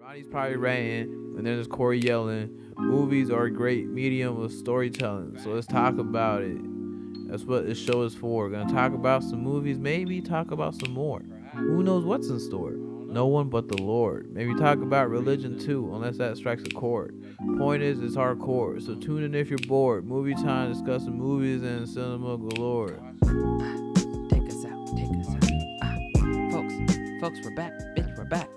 Ronnie's probably ranting, and then there's Cory yelling. Movies are a great medium of storytelling, so let's talk about it. That's what this show is for. We're gonna talk about some movies, maybe talk about some more. Who knows what's in store? No one but the Lord. Maybe talk about religion too, unless that strikes a chord. Point is, it's hardcore, so tune in if you're bored. Movie time, discussing movies and cinema galore. Take us out. Folks, we're back. Bitch, we're back.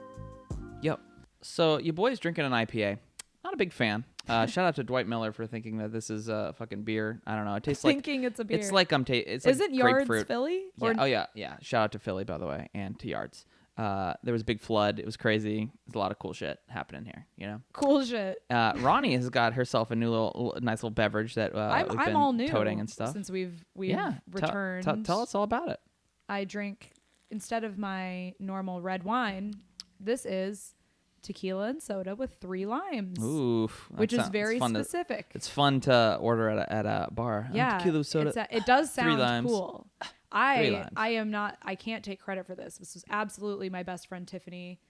Yo. So your boy's drinking an IPA. Not a big fan. Shout out to Dwight Miller for thinking that this is a fucking beer. I don't know. It tastes like thinking it's a beer. It's like it's Isn't like Yards grapefruit. Philly? Yeah. Oh yeah. Shout out to Philly, by the way, and to Yards. There was a big flood. It was crazy. There's a lot of cool shit happening here. You know. Cool shit. Ronnie has got herself a new nice little beverage that we've been all new toting and stuff since we've yeah. returned. Tell us all about it. I drink, instead of my normal red wine, this is tequila and soda with 3 limes. Oof, which is very specific. It's fun to order at a bar. Yeah, tequila soda. It does 3 sound limes. cool. 3 limes. I can't take credit for this. This was absolutely my best friend Tiffany.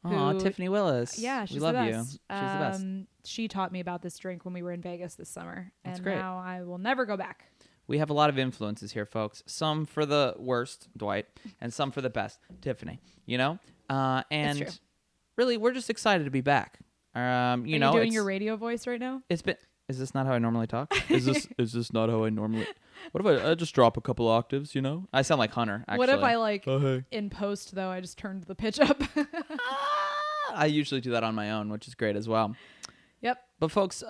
Oh, Tiffany Willis. Yeah, she's we love the you. best. She's the best. She taught me about this drink when we were in Vegas this summer, That's and great. now I will never go back. We have a lot of influences here, folks. Some for the worst, Dwight, and some for the best, Tiffany. You know, and true. really, we're just excited to be back. You Are know, you doing your radio voice right now? It's been. Is this not how I normally talk? Is this not how I normally? What if I just drop a couple octaves? You know, I sound like Hunter. Actually. What if I hey. in post though? I just turned the pitch up. I usually do that on my own, which is great as well. Yep. But folks,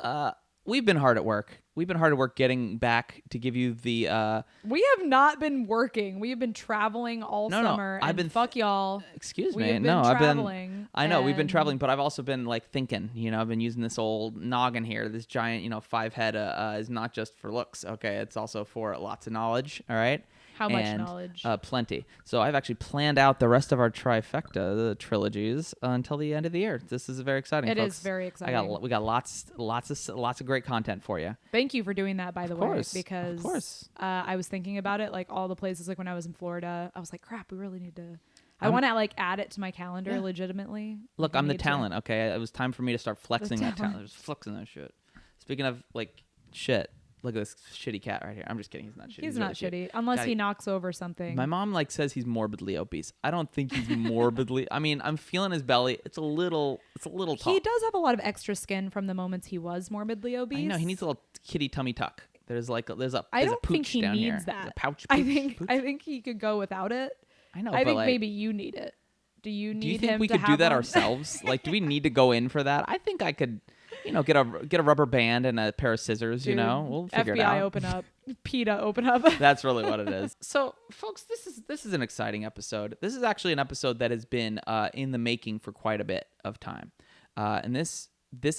we've been hard at work. We've been hard at work getting back to give you the. We have not been working. We have been traveling all summer. I've and been. fuck y'all. Excuse We me. have No, been I've traveling, been. I know we've been and- traveling, but I've also been like thinking. You know, I've been using this old noggin here. This giant, 5 head is not just for looks. Okay, it's also for lots of knowledge. All right. How much And, knowledge? Plenty. So I've actually planned out the rest of our trifecta, the trilogies, until the end of the year. This is very exciting. It folks. is very exciting. We got lots of great content for you. Thank you for doing that, by the way, course, because of course. I was thinking about it, like all the places, like when I was in Florida, I was like, crap, we really need to. I want to like add it to my calendar Yeah. legitimately. Look, Like, I'm we the need to- talent. Okay, it was time for me to start flexing that talent. Just flexing that shit. Speaking of like shit, look at this shitty cat right here. I'm just kidding. He's not shitty. He's not really shitty unless Gotta- he knocks over something. My mom says he's morbidly obese. I don't think he's morbidly. I mean, I'm feeling his belly. It's a little tall. He does have a lot of extra skin from the moments he was morbidly obese. I know he needs a little kitty tummy tuck. There's a I there's don't a pooch think he down needs here. that. There's a pouch. I pooch. think he could go without it. I know. I but think like, maybe you need it. Do you need do you think him we to could do have that one? ourselves? Like, do we need to go in for that? I think I could, get a rubber band and a pair of scissors. Dude, we'll figure FBI it out. open up. PETA open up. That's really what it is. So, folks, this is an exciting episode. This is actually an episode that has been in the making for quite a bit of time. And this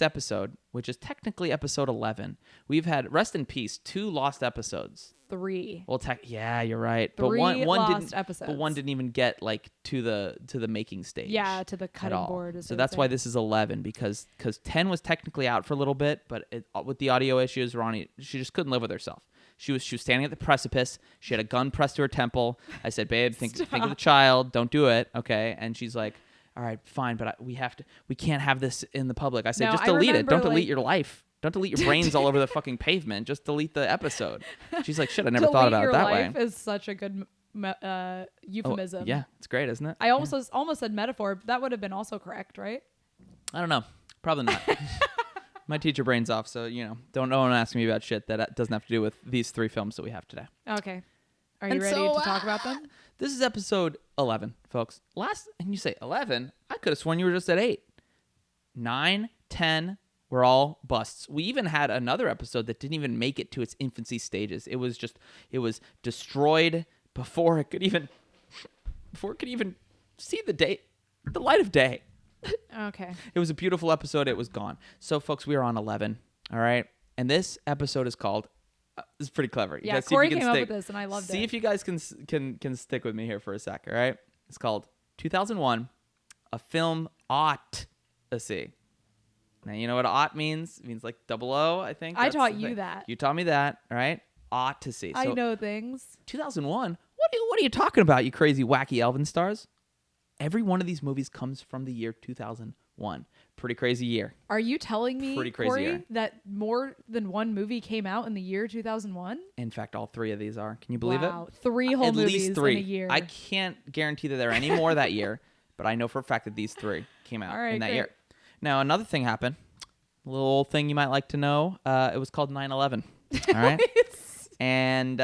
episode, which is technically episode 11, we've had, rest in peace, 2 lost episodes. 3. Well, yeah, you're right. But 3 one lost didn't. episodes. But one didn't even get like to the making stage. Yeah, to the at cutting all. board. So that's why this is 11 because 10 was technically out for a little bit, but with the audio issues, Ronnie, she just couldn't live with herself. She was standing at the precipice. She had a gun pressed to her temple. I said, "Babe, think of the child. Don't do it, okay?" And she's like, "All right, fine, but we can't have this in the public." I said, No, "Just I delete it. remember, Don't delete like- your life. Don't delete your brains all over the fucking pavement. Just delete the episode." She's like, "Shit, I never thought about it that way." Delete your life is such a good euphemism. Yeah, it's great, isn't it? I almost said metaphor. But that would have been also correct, right? I don't know. Probably not. My teacher brain's off, so don't ask me about shit that doesn't have to do with these 3 films that we have today. Okay. Are you And ready so, to talk about them? This is episode 11, folks. And you say 11? I could have sworn you were just at 8. 9, 10 were all busts. We even had another episode that didn't even make it to its infancy stages. It was destroyed before it could even see the light of day. Okay. It was a beautiful episode. It was gone. So, folks, we are on 11. All right. And this episode is called. This is pretty clever. Yeah, Cory came up with this, and I loved it. See if you guys can stick with me here for a sec. All right. It's called 2001, a film Aughtyssey. Now you know what "ought" means. It means like 00. I think. I That's taught the you thing. that. You taught me that. All right. Aughtyssey. I So, know things. 2001. What are you talking about? You crazy wacky Elven stars. Every one of these movies comes from the year 2001. 2001. Pretty crazy year. Are you telling me, Pretty crazy Cory, year. that more than one movie came out in the year 2001? In fact, all 3 of these are. Can you believe it? Wow, 3 whole At movies least 3. in a year. I can't guarantee that there are any more that year, but I know for a fact that these 3 came out All right, in that great. year. Now, another thing happened. A little thing you might like to know. It was called 9/11. All right? And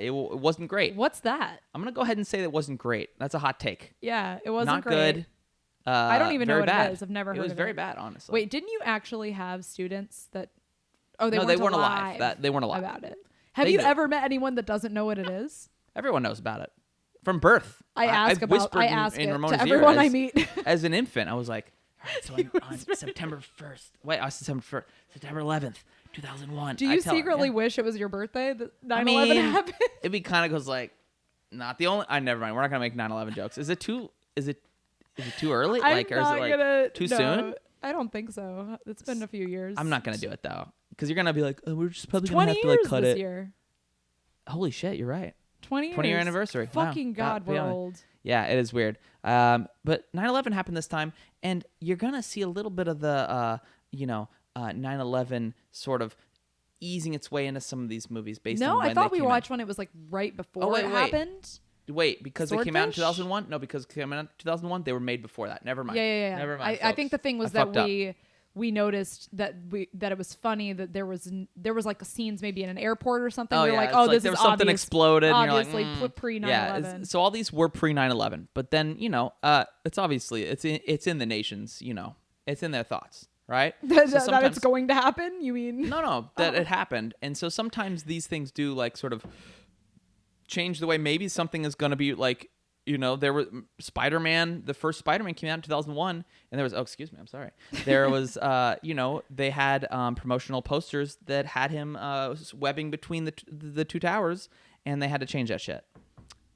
it wasn't great. What's that? I'm going to go ahead and say that it wasn't great. That's a hot take. Yeah, it wasn't Not great. good. I don't even know very what bad. it is. I've never heard It was of very it. bad, honestly. Wait, didn't you actually have students that? Oh, they No, weren't they weren't alive. alive. They weren't alive. About it. Have They you did. ever met anyone that doesn't know what it is? Everyone knows about it. From birth. I ask I've about. whispered I ask in it Ramona's to ear everyone I as- meet. As an infant, I was like, all right, so on September 1st. Wait, September 1st. September 11th, 2001. Do I you tell her, secretly yeah. wish it was your birthday that 9/11 mean, happened? It'd be kind of goes like, not the only. Never mind. We're not gonna make 9/11 jokes. Is it too early? I'm Like, or is not it like gonna. too no, soon? I don't think so. It's been a few years. I'm not gonna do it though, because you're gonna be like, oh, we're just probably gonna 20 have to years like cut this it. year. Holy shit, you're right. 20 years. 20-year anniversary. Wow. Fucking God, Be we're honest. old. Yeah, it is weird. But 9/11 happened this time, and you're gonna see a little bit of the 9/11 sort of easing its way into some of these movies based on No, when I thought they we came out. watched when it was like right before wait, it wait. happened. Wait, because they came out in Swordfish? 2001? No, because they came out in 2001. They were made before that. Never mind. Yeah. Never mind. I think the thing was I that fucked up. we noticed that it was funny that there was like scenes maybe in an airport or something. Oh, we were yeah. like, It's oh, this there is was something obvious, exploded. And obviously you're like, pre 9/11. Yeah, so all these were pre 9/11, but then it's obviously it's in the nation's it's in their thoughts, right? that So it's sometimes- going to happen. You mean? No, that it happened, and so sometimes these things do like sort of change the way maybe something is going to be like. There was Spider-Man. The first Spider-Man came out in 2001, and there was excuse me, I'm sorry. There was they had promotional posters that had him webbing between the 2 towers, and they had to change that shit.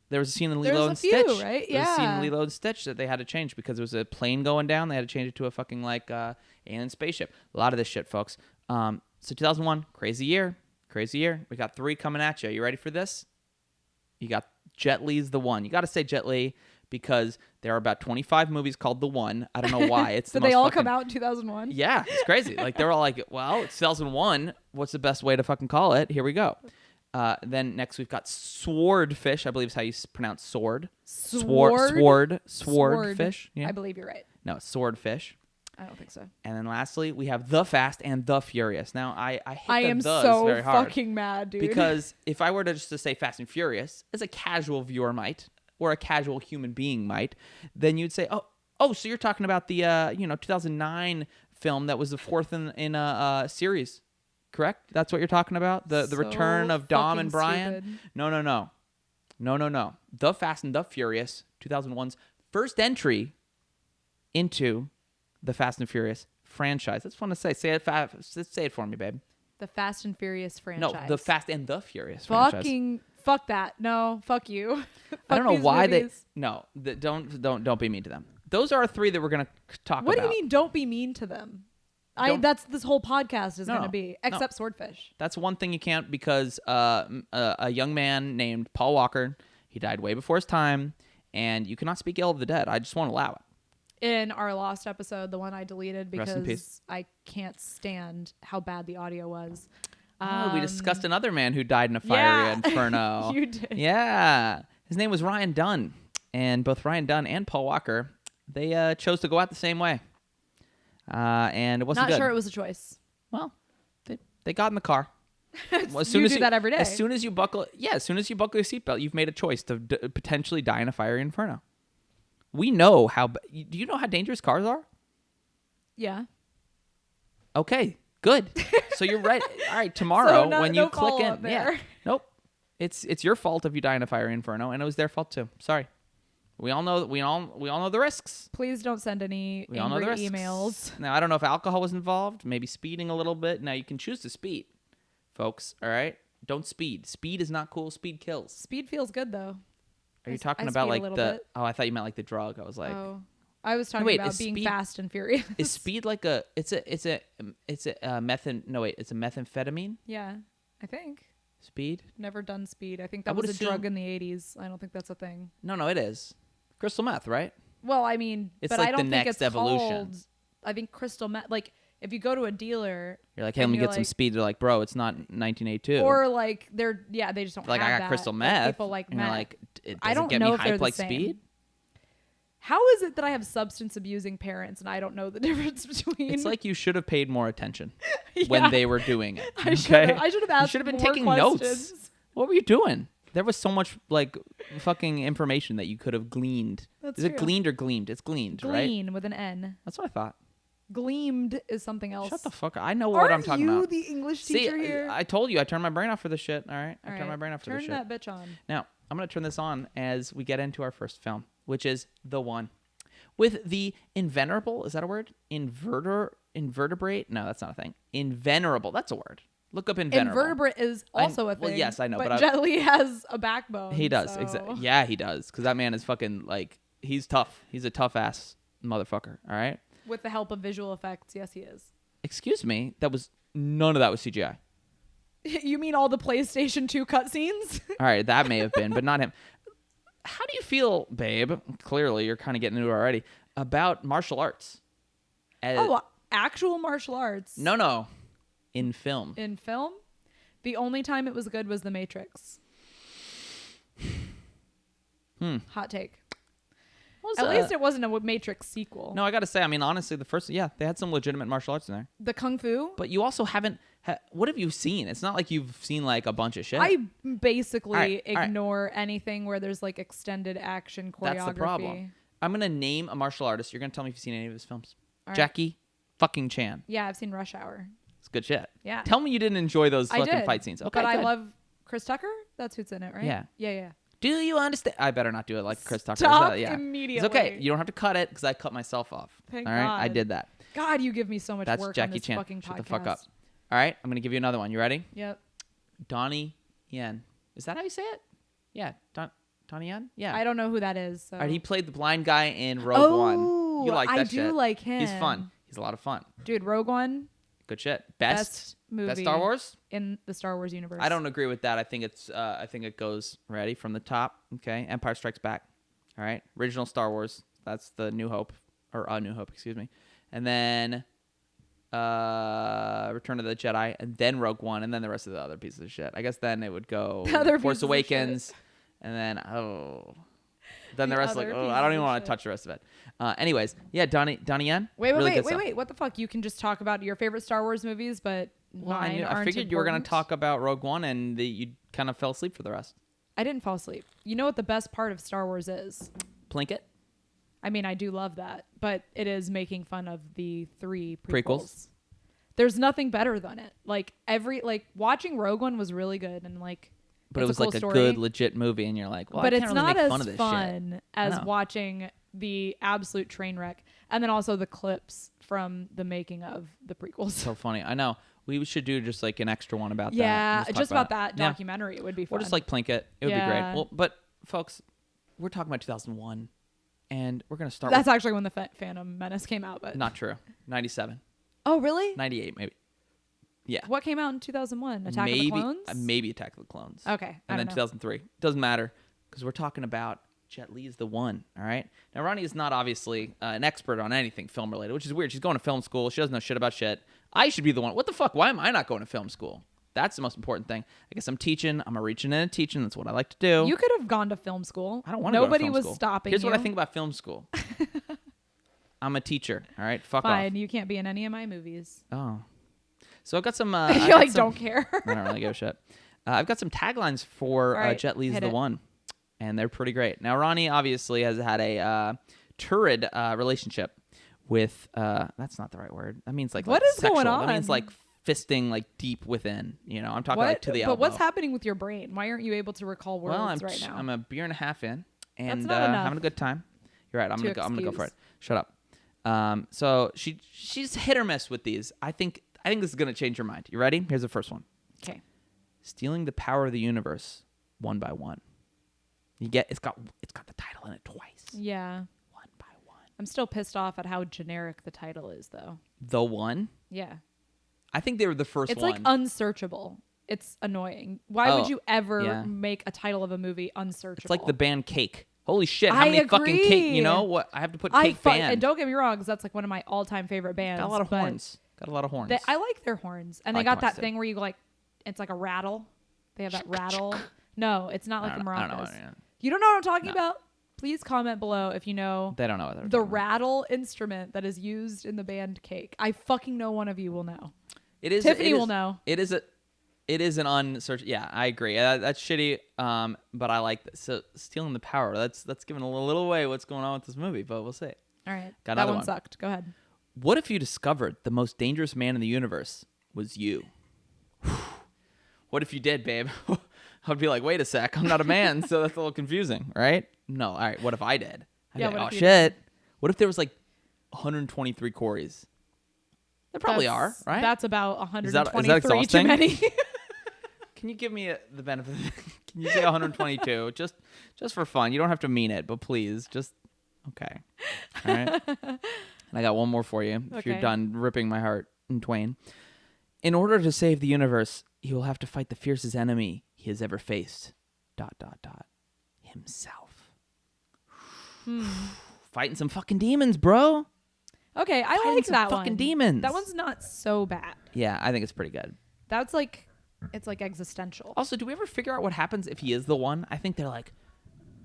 There was a scene in Lilo and Few, Stitch, right? There was a scene in Yeah. Lilo and Stitch that they had to change because it was a plane going down. They had to change it to a fucking alien spaceship. A lot of this shit, folks. So 2001, crazy year. We got 3 coming at you. You ready for this? You got Jet Li's The One. You got to say Jet Li because there are about 25 movies called The One. I don't know why. It's Did the they most all fucking- come out in 2001? Yeah, it's crazy. Like they're all like, well, it's 2001. What's the best way to fucking call it? Here we go. Then next we've got Swordfish. I believe is how you pronounce sword. Swordfish. Yeah. I believe you're right. No, Swordfish. I don't think so. And then lastly, we have The Fast and The Furious. Now, I hit I the am thes so very hard fucking mad, dude. because if I were to just to say Fast and Furious, as a casual viewer might, or a casual human being might, then you'd say, oh, so you're talking about the 2009 film that was the 4th in a series, correct? That's what you're talking about? The So return of Dom and fucking Brian? stupid. No. The Fast and the Furious, 2001's first entry into the Fast and Furious franchise. That's fun to say. Say it for me, babe. The Fast and Furious franchise. No, the Fast and the Furious franchise. Fucking fuck that. No, fuck you. I don't know Fuck these why movies. don't be mean to them. Those are 3 that we're gonna talk What about. do you mean? Don't be mean to them. Don't- That's this whole podcast is No, going to be, except Swordfish. That's one thing you can't because a young man named Paul Walker, he died way before his time, and you cannot speak ill of the dead. I just won't allow it. In our lost episode, the one I deleted Rest in because peace. I can't stand how bad the audio was. We discussed another man who died in a fiery yeah. inferno. You did. Yeah. His name was Ryan Dunn. And both Ryan Dunn and Paul Walker, they chose to go out the same way. And it wasn't Not good. sure it was a choice. Well, they got in the car. Well, You do that every day. As soon as you buckle your seatbelt, you've made a choice to potentially die in a fiery inferno. We know how. Do you know how dangerous cars are? Yeah. Okay, good. So you're right. All right, tomorrow when you no click follow-up in, there. yeah, nope. It's your fault if you die in a fiery inferno, and it was their fault too. Sorry. We all know the risks. Please don't send any We all know angry the risks. emails. Now I don't know if alcohol was involved, maybe speeding a little bit. Now you can choose to speed, folks. All right, don't speed. Speed is not cool. Speed kills. Speed feels good though. Are you I talking speed about a like little the? bit. Oh, I thought you meant like the drug. I was like, Oh, I was talking wait, about is being speed- fast and furious. is speed like a? It's a methamphetamine. Yeah, I think. Speed? Never done speed. I think I that would was a drug assume- in the 80s. I don't think that's a thing. No, it is. Crystal meth, right? Well, I mean, It's but like I don't the think next it's evolution. called. I think crystal meth. Like if you go to a dealer, You're like, hey, let and me you're get some like- speed. They're like, bro, it's not 1982. or like they just don't like, have I got that. crystal Like, meth. people like and meth. you're like, it I doesn't don't get know me if they're hype the like same. speed. How is it that I have substance abusing parents and I don't know the difference between? It's like you should have paid more attention Yeah. when they were doing it. I should have asked. You should have been more taking questions. notes. What were you doing? There was so much like fucking information that you could have gleaned. That's Is it true. gleaned or gleamed? It's gleaned, right? Glean with an N. That's what I thought. Gleamed is something else. Shut the fuck up. I know what Aren't I'm talking you about. the English See, teacher here? I told you I turned my brain off for this shit. All right, I All turned my right, brain off for turn this shit. that bitch on. Now I'm gonna turn this on as we get into our first film, which is The One, with the invenerable. Is that a word? Invertebrate? No, that's not a thing. Invenerable. That's a word. Look up invenerable. Invertebrate is also a thing. Well, yes, I know, but Jet Li has a backbone. He does. so- Exactly. Yeah, he does. Because that man is fucking like he's tough. He's a tough ass motherfucker. All right. With the help of visual effects, yes, he is. Excuse me. None of that was CGI. You mean all the PlayStation 2 cutscenes? All right, that may have been, but not him. How do you feel, babe? Clearly, you're kind of getting into it already about martial arts. Actual martial arts. No. In film. In film, the only time it was good was The Matrix. Hot take. At least it wasn't a Matrix sequel. No, I got to say, I mean, honestly, the first, they had some legitimate martial arts in there. The Kung Fu. But you also haven't, what have you seen? It's not like you've seen like a bunch of shit. I basically All right. ignore anything where there's like extended action choreography. That's the problem. I'm going to name a martial artist. You're going to tell me if you've seen any of his films. All right. Jackie fucking Chan. Yeah, I've seen Rush Hour. It's good shit. Yeah. Tell me you didn't enjoy those I fucking did, fight scenes. Okay, but I good. love Chris Tucker. That's who's in it, right? Yeah. Yeah. Do you understand? I better not do it like Chris Tucker. Stop Yeah. immediately. It's okay. You don't have to cut it because I cut myself off. Thank All right, I God. did that. God, you give me so much That's work on Jackie this Chan. fucking Shut podcast. the fuck up. All right, I'm gonna give you another one. You ready? Yep. Donnie Yen. Is that how you say it? Yeah, Donnie Yen. Yeah. I don't know who that is. So. All right, he played the blind guy in Rogue One. You like that I shit? do like him. He's fun. He's a lot of fun. Dude, Rogue One, Good shit. best movie Best Star Wars? in the Star Wars universe. I don't agree with that. I think it goes ready from the top. Okay, Empire Strikes Back. All right, original Star Wars. That's the New Hope, or A New Hope, excuse me. And then Return of the Jedi, and then Rogue One, and then the rest of the other pieces of shit. I guess then it would go The other Force pieces of Awakens, and then then the rest other I don't pieces even of want shit. to touch the rest of it. Anyways, yeah, Donnie Yen. Wait, really good stuff. What the fuck? You can just talk about your favorite Star Wars movies, but Well, mine I aren't figured you were going important? to talk about Rogue One, and you kind of fell asleep for the rest. I didn't fall asleep. You know what the best part of Star Wars is? Plinkett. I mean, I do love that, but it is making fun of the 3 Prequels. prequels. There's nothing better than it. Like watching Rogue One was really good, and like, But it it's was a cool like story. a good, legit movie, and you're like, well, but I it's can't really not make as fun of this fun shit. as know. watching the absolute train wreck, and then also the clips from the making of the prequels. So funny. I know. We should do just like an extra one about that. Yeah, and just talk about that Yeah. documentary. It would be fun. Or just like Plinkett. It would be Yeah. great. Well, but folks, we're talking about 2001, and we're gonna start. That's actually when the Phantom Menace came out, but not true. 97, Oh, really? 98, maybe. Yeah. What came out in 2001? Attack maybe, of the Clones? Maybe Attack of the Clones. Okay, I And then don't know. 2003. Doesn't matter because we're talking about Jet Li is the one. All right. Now Ronnie is not obviously an expert on anything film related, which is weird. She's going to film school. She doesn't know shit about shit. I should be the one. What the fuck? Why am I not going to film school? That's the most important thing. I guess I'm teaching. I'm a reaching in and teaching. That's what I like to do. You could have gone to film school. I don't want to go to Nobody film was school. stopping Here's you. what I think about film school. I'm a teacher. All right. Fuck Fine, you can't be in any of my movies. off. Oh. So I've got some. You're like, don't care. I don't really give a shit. I've got some taglines for All right, Jet Li's hit The it. One, and they're pretty great. Now, Ronnie obviously has had a torrid relationship with. That's not the right word. That means like What like is going sexual. That on? means like fisting like deep within. You know, I'm talking like to the elbow. But what's happening with your brain? Why aren't you able to recall words Well, right now? I'm a beer and a half in, and not enough. having a good time. You're right. I'm To gonna go for it. excuse. Shut up. So she's hit or miss with these. I think this is gonna change your mind. You ready? Here's the first one. Okay. Stealing the power of the universe one by one. It's got the title in it twice. Yeah. One by one. I'm still pissed off at how generic the title is, though. The One. Yeah. I think they were the first It's one. like unsearchable. It's annoying. Why Oh, would you ever yeah. make a title of a movie unsearchable? It's like the band Cake. Holy shit! How I many fucking cake? agree. You know what? I have to put cake band. And don't get me wrong, because that's like one of my all-time favorite bands. Got a lot of but horns. Got a lot of horns. I like their horns, and I they like got horns that too. thing where you go like, it's like a rattle. They have that rattle. No, it's not like the I don't know. maracas. You don't know what I'm talking No. about? Please comment below if you know They don't know what they're the talking about. rattle instrument that is used in the band Cake. I fucking know one of you will know. It is. Tiffany it will is- know. It is a. It is an unsearched. Yeah, I agree. That's shitty. But I like this. So stealing the power. That's giving a little away what's going on with this movie. But we'll see. All right. Got that another one one. sucked. Go ahead. What if you discovered the most dangerous man in the universe was you? What if you did, babe? I'd be like, wait a sec, I'm not a man, so that's a little confusing, right? No, all right. What if I did? I'd be Yeah, like, what oh if you shit. What if there was like 123 Corys? There probably are, That's- right? That's about Is that 123 too exhausting? many. Can you give me the benefit? Can you say 122? just for fun. You don't have to mean it, but please, just okay. All right. And I got one more for you. If you're Okay. done ripping my heart in twain. In order to save the universe, he will have to fight the fiercest enemy he has ever faced. ... Himself. Fighting some fucking demons, bro. Okay, I Fighting like some that fucking one. demons. That one's not so bad. Yeah, I think it's pretty good. That's like, it's like existential. Also, do we ever figure out what happens if he is the one? I think they're like,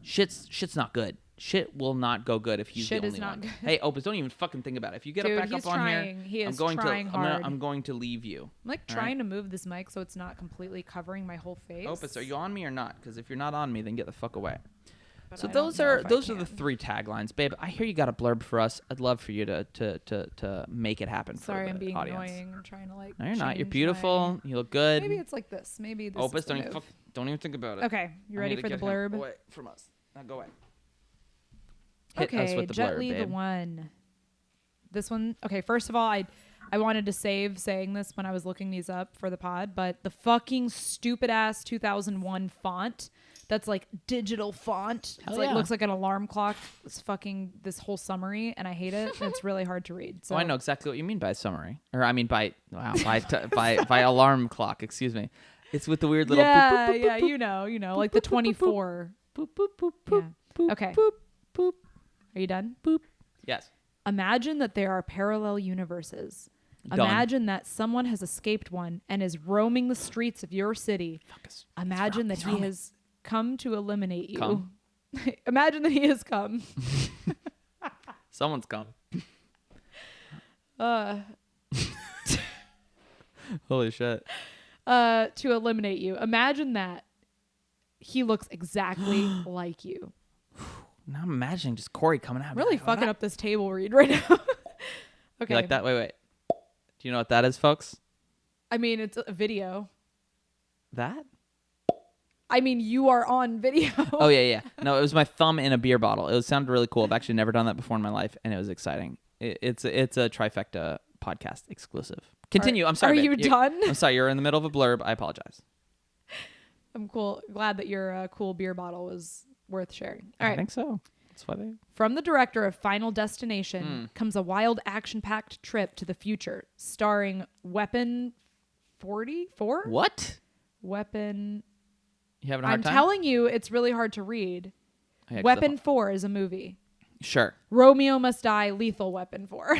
shit's not good. Shit will not go good if he's Shit the is only not one. good. Hey, Opus, don't even fucking think about it. If you get Dude, back he's up on trying. here, He is I'm going trying to hard. I'm going to leave you. I'm like All trying to move this mic so it's not completely covering my whole face. Opus, are you on me or not? Because if you're not on me, then get the fuck away. But So I don't those know are if I those are the can. 3 taglines, babe. I hear you got a blurb for us. I'd love for you to make it happen. Sorry, for I'm the being audience. annoying. I'm trying to like. No, you're not. You're change beautiful. You look good. Maybe it's like this. Maybe this. Opus, is the don't even move. don't even think about it. Okay, you I ready need for to the get him blurb? away from us. Now go away. Hit us Okay, with the Jet blurb, Li the babe. one. This one. Okay, first of all, I wanted to save saying this when I was looking these up for the pod, but the fucking stupid ass 2001 font. That's like digital font. Hell It's like yeah. looks like an alarm clock. It's fucking this whole summary, and I hate it. And it's really hard to read. So Oh, I know exactly what you mean by summary, or I mean by by alarm clock. Excuse me. It's with the weird little. Yeah, boop, boop, boop, yeah, boop, you know, like the 24. boop, boop, boop, boop, Yeah. boop, Okay. boop, boop. Are you done? Yes. Imagine that there are parallel universes. Done. Imagine that someone has escaped one and is roaming the streets of your city. Imagine that he has come to eliminate you. Come? Imagine that he has come. Someone's come. Uh, Holy shit. to eliminate you. Imagine that he looks exactly like you. Now I'm imagining just Cory coming out. Really fucking up this table read right now. Okay. You like that? Wait. Do you know what that is, folks? I mean, it's a video. That? I mean, you are on video. Oh yeah. No, it was my thumb in a beer bottle. It sounded really cool. I've actually never done that before in my life, and it was exciting. It's a Trifecta podcast exclusive. Continue. I'm sorry. Are you babe. done? I'm sorry. You're in the middle of a blurb. I apologize. I'm cool. Glad that your cool beer bottle was worth sharing. All I right. think so. That's why they. From the director of Final Destination comes a wild action-packed trip to the future, starring Weapon 44? What? Weapon. You having a hard I'm time? telling you, it's really hard to read. Yeah, 'cause Weapon 4 is a movie. Sure. Romeo Must Die, Lethal Weapon 4.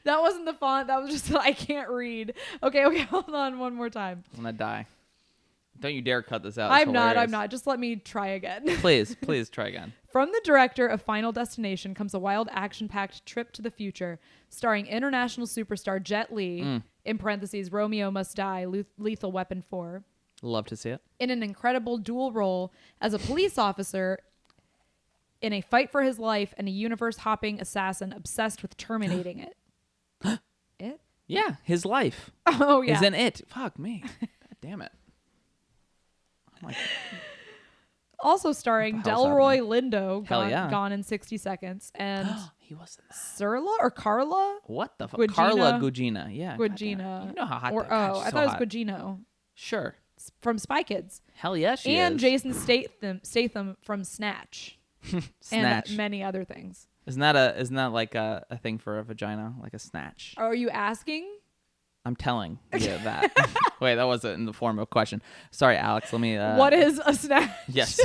That wasn't the font. That was just I can't read. Okay, hold on one more time. I'm gonna die. Don't you dare cut this out. I'm not. Just let me try again. Please try again. From the director of Final Destination comes a wild action-packed trip to the future, starring international superstar Jet Li, in parentheses, Romeo Must Die, Lethal Weapon 4, Love to see it. in an incredible dual role as a police officer in a fight for his life and a universe-hopping assassin obsessed with terminating it. It? Yeah, his life Oh, yeah. is in it. Fuck me. God damn it. I'm like, Also starring What the hell's Delroy Lindo, Hell yeah. gone in 60 seconds, and he was in that. Surla or Carla? What the fuck? Gugino. Carla Gugina. Yeah. goddamn. Gugina. You know how hot Or, that God, she's I so thought hot. it was Gugino. Sure. From Spy Kids. Hell yeah, she And is. Jason Statham from Snatch. Snatch. And many other things. Isn't that like a thing for a vagina? Like a snatch? Are you asking? I'm telling you that. Wait, that wasn't in the form of a question. Sorry, Alex. Let me. What is a snatch? Yes.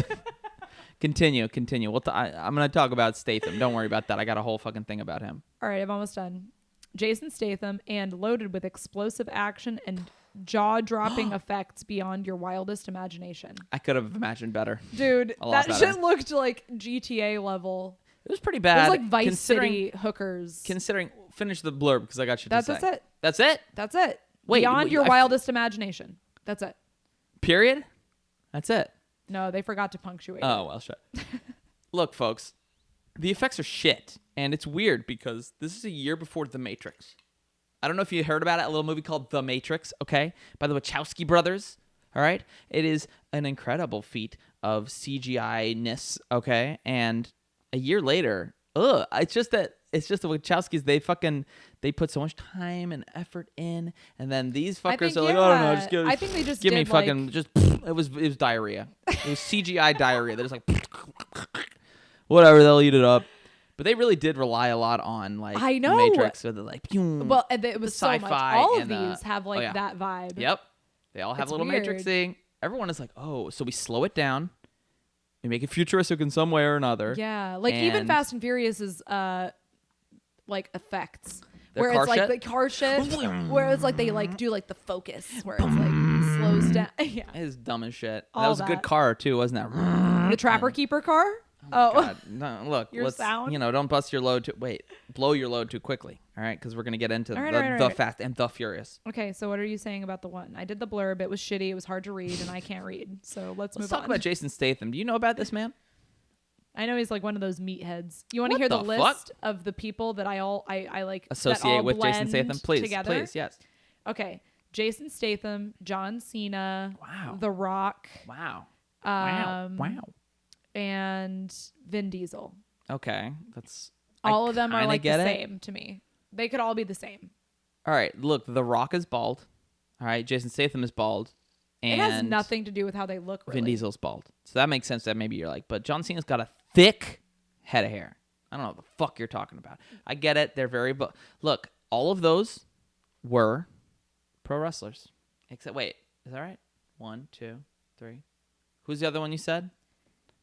Continue. I'm going to talk about Statham. Don't worry about that. I got a whole fucking thing about him. All right, I'm almost done. Jason Statham, and loaded with explosive action and jaw-dropping effects beyond your wildest imagination. I could have imagined better. Dude, A lot that better. shit looked like GTA level. It was pretty It bad. was like Vice City hookers. Finish the blurb because I got shit to say. That's it. That's it? That's it. Wait, beyond your wildest imagination. That's it. Period? That's it. No, they forgot to punctuate. Oh, well, shit. Look, folks, the effects are shit. And it's weird because this is a year before The Matrix. I don't know if you heard about it, a little movie called The Matrix, okay? By the Wachowski brothers, all right? It is an incredible feat of CGI-ness, okay? And a year later, it's just the Wachowskis, they put so much time and effort in, and then these fuckers are like, oh no, just give, I think they just give me did, fucking like, just it was diarrhea. It was CGI diarrhea. They're just like whatever, they'll eat it up. But they really did rely a lot on like I know. The Matrix, so they're like, well, and it was so much. sci-fi All of and, these have like that vibe. Yep, they all have It's a little weird. Matrix thing. Everyone is like, oh, so we slow it down, we make it futuristic in some way or another. Yeah, like even And- Fast and Furious is like effects. Their Where car it's like shit? the car shit, where it's like they like do like the focus, where it's like slows down. Yeah, It is dumb as shit. All that was a good that. car too, wasn't that? the Trapper Keeper car. God, no, look, Your let's sound? don't bust your load blow your load too quickly. All right, because we're gonna get into All right, the, all right, the all right. Fast and the Furious. Okay, so what are you saying about the one? I did the blurb. It was shitty. It was hard to read, and I can't read. So let's Let's move talk on. about Jason Statham. Do you know about this man? I know he's like one of those meatheads. You want to What hear the the fuck? list of the people that I like that Associate all with Jason blend Statham, please, together? please, yes. Okay, Jason Statham, John Cena, Wow. The Rock, Wow. Um, wow. and Vin Diesel. Okay, that's All I of them are kinda like the get it. same to me. They could all be the same. All right, look, The Rock is bald. All right, Jason Statham is bald. And It has nothing to do with how they look. Really. Vin Diesel's bald. So that makes sense that maybe you're like, but John Cena's got a thick head of hair. I don't know what the fuck you're talking about. I get it. They're very... Look, all of those were pro wrestlers. Except, wait, is that right? 1, 2, 3. Who's the other one you said?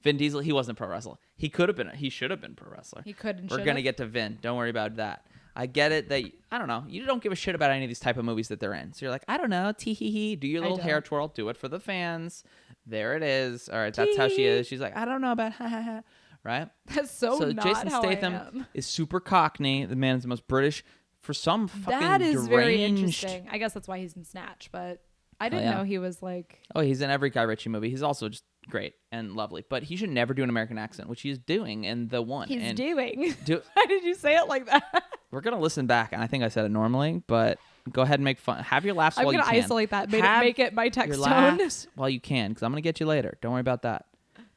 Vin Diesel. He wasn't a pro wrestler. He could have been. He should have been pro wrestler. He could and We're should. going to get to Vin. Don't worry about that. I get it that, I don't know, you don't give a shit about any of these type of movies that they're in. So you're like, I don't know, tee-hee-hee, do your little hair don't. twirl, do it for the fans. There it is. All right, that's how she is. She's like, I don't know about ha-ha-ha, right? That's so not Jason how Statham I am. is super cockney. The man is the most British for some fucking That is very deranged- interesting. I guess that's why he's in Snatch, but I didn't yeah. know he was like. Oh, he's in every Guy Ritchie movie. He's also just great and lovely. But he should never do an American accent, which he's doing in the one. He's and doing. do- Why did you say it like that? We're gonna listen back, and I think I said it normally, but go ahead and make fun. Have your laughs I'm while you gonna can. isolate that. Have Make it my your text tone. laughs while you can, because I'm gonna get you later. Don't worry about that.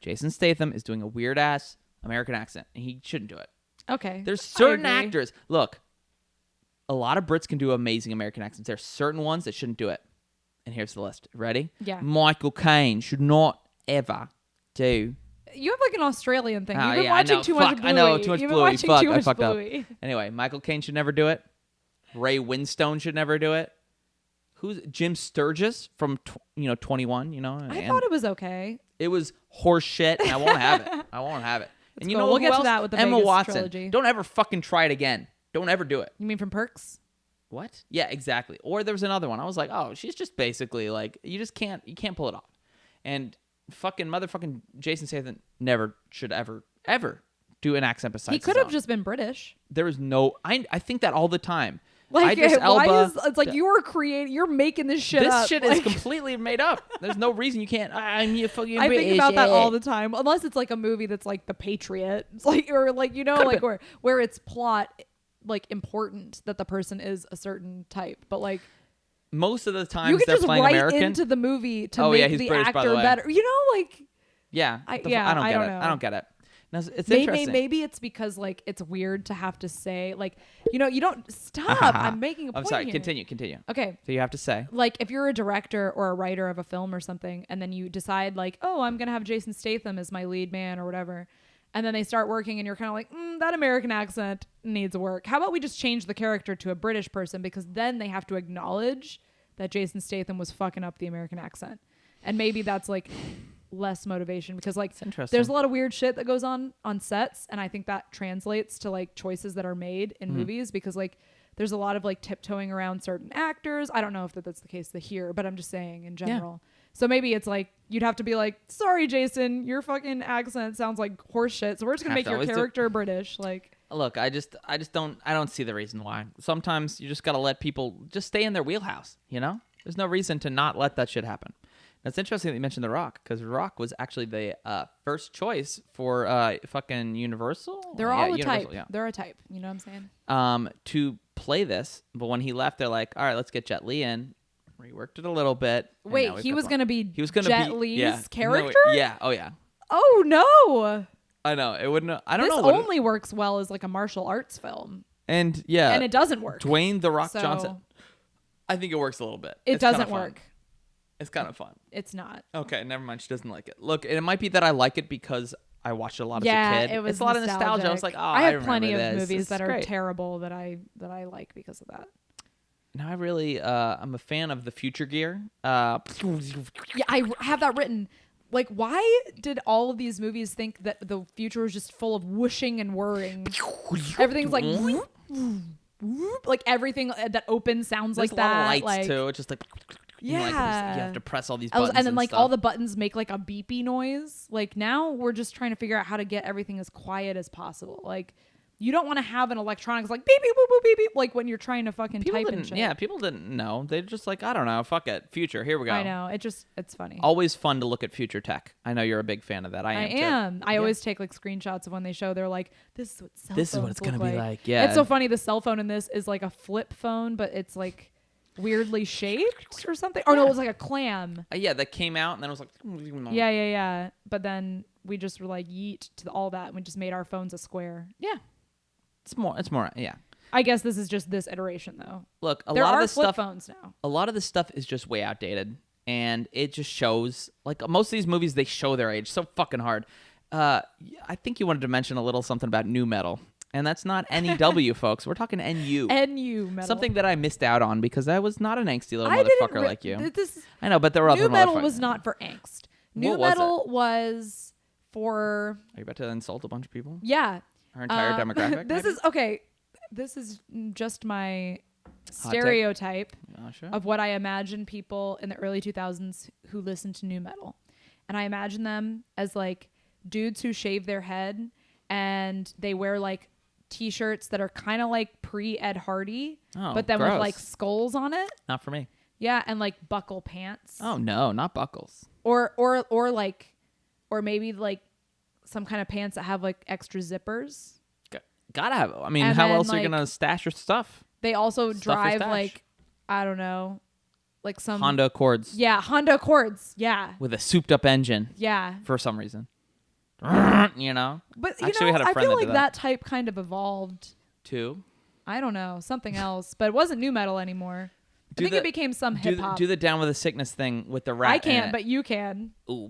Jason Statham is doing a weird ass American accent, and he shouldn't do it. Okay. There's I certain agree. actors. Look, a lot of Brits can do amazing American accents. There's certain ones that shouldn't do it. And here's the list. Ready? Yeah. Michael Caine should not ever do. You have like an Australian thing. Oh, You've been yeah, I watching know. too Fuck, much Bluey. I know, too much You've Bluey. been watching Fuck, too I much fucked up. Bluey. Anyway, Michael Caine should never do it. Ray Winstone should never do it. Who's Jim Sturgis from 21? I thought it was okay. it was horse shit, and I won't have it. I won't have it. And you cool. know We'll who get to else? that with the Emma Vegas Watson. trilogy. Don't ever fucking try it again. Don't ever do it. You mean from Perks? What? Yeah, exactly. Or there was another one. I was like, oh, she's just basically like, you can't pull it off. And fucking motherfucking Jason Statham never should ever do an accent besides He could his have own. just been British. There is no. I think that all the time. Like, Idris why Elba, is it's like you're making this shit up. This shit like, is completely made up. There's no reason you can't. I'm you fucking. I British, think about that yeah. all the time, unless it's like a movie that's like The Patriot. It's like or like Could've like been. where it's plot like important that the person is a certain type, but like Most of the you times could they're just playing write American. into the movie to Oh, yeah, make he's the British, by actor the way. better. You know, like Yeah, I don't don't get it. know. I don't get it. Now, it's maybe interesting. it's because like it's weird to have to say like you don't stop. I'm making a point. I'm sorry. here. Continue. Okay. So you have to say. Like if you're a director or a writer of a film or something and then you decide like, oh, I'm gonna have Jason Statham as my lead man or whatever, and then they start working and you're kind of like, that American accent needs work. How about we just change the character to a British person, because then they have to acknowledge that Jason Statham was fucking up the American accent. And maybe that's like less motivation because like It's interesting. there's a lot of weird shit that goes on sets, and I think that translates to like choices that are made in movies because like there's a lot of like tiptoeing around certain actors. I don't know if that's the case here, but I'm just saying in general. So maybe it's like you'd have to be like, sorry, Jason, your fucking accent sounds like horse shit. So we're just gonna make your character British. Like, look, I don't see the reason why. Sometimes you just gotta let people just stay in their wheelhouse. You know, there's no reason to not let that shit happen. It's interesting that you mentioned The Rock because The Rock was actually the first choice for fucking Universal. they're all a Universal, type. yeah. They're a type. You know what I'm saying? To play this, but when he left, they're like, all right, let's get Jet Li in. Reworked it a little bit. Wait, he was gonna be Jet Li's character? No, yeah. Oh yeah. Oh no. I know it wouldn't. I don't this know. This only works well as like a martial arts film. And yeah, and it doesn't work. Dwayne The Rock Johnson. I think it works a little bit. It doesn't work. It's kind of fun. It's not. Okay, never mind. She doesn't like it. Look, it might be that I like it because I watched it a lot as a kid. It was it's a lot of nostalgia. I was like, oh, I have plenty of movies that are terrible that I like because of that. No, I really, I'm a fan of the Future Gear. Yeah, I have that written. Like, why did all of these movies think that the future was just full of whooshing and whirring? Everything's like, like everything that opens sounds There's like that. A lot of lights like, too. It's just like, yeah, you have to press all these buttons, and then like stuff. all the buttons make like a beepy noise. Like now we're just trying to figure out how to get everything as quiet as possible. Like. You don't want to have an electronics like beep beep boop boop beep beep like when you're trying to fucking type and shit. Yeah, people didn't know. They're just like, I don't know, fuck it, future. Here we go. I know. It's funny. Always fun to look at future tech. I know you're a big fan of that. I am. I always take like screenshots of when they show. They're like, this is what cell This is what it's gonna be like. Yeah. It's so funny. The cell phone in this is like a flip phone, but it's like weirdly shaped or something. Or no, it was like a clam. Yeah, that came out and then it was like. Yeah. But then we just were like yeet to all that and we just made our phones a square. Yeah. It's more, yeah. I guess this is just this iteration, though. Look, there lot are of this flip stuff. Phones now. A lot of this stuff is just way outdated, and it just shows. Like most of these movies, they show their age so fucking hard. I think you wanted to mention a little something about nu metal, and that's not NEW, folks. We're talking NU. NU metal. Something that I missed out on because I was not an angsty little motherfucker like you. I know, but there were other Nu metal was not for angst. Nu metal was for. Are you about to insult a bunch of people? Yeah. Our entire demographic? This is okay. This is just my stereotype of what I imagine people in the early 2000s who listen to nu metal. And I imagine them as like dudes who shave their head and they wear like t-shirts that are kind of like pre-Ed Hardy, but then with like skulls on it. Not for me. Yeah, and like buckle pants. Oh no, not buckles. Or maybe like some kind of pants that have like extra zippers. Gotta have. I mean, how else are you gonna stash your stuff? They also drive like, I don't know, like some Honda Accords. Yeah, Honda Accords. Yeah. With a souped-up engine. Yeah. For some reason. You know. But actually, we had a friend I feel like did that type kind of evolved. To? I don't know, something else, but it wasn't nu metal anymore. I think it became some hip hop. Do the Down with a Sickness thing with the rat. I can't, but you can. Ooh,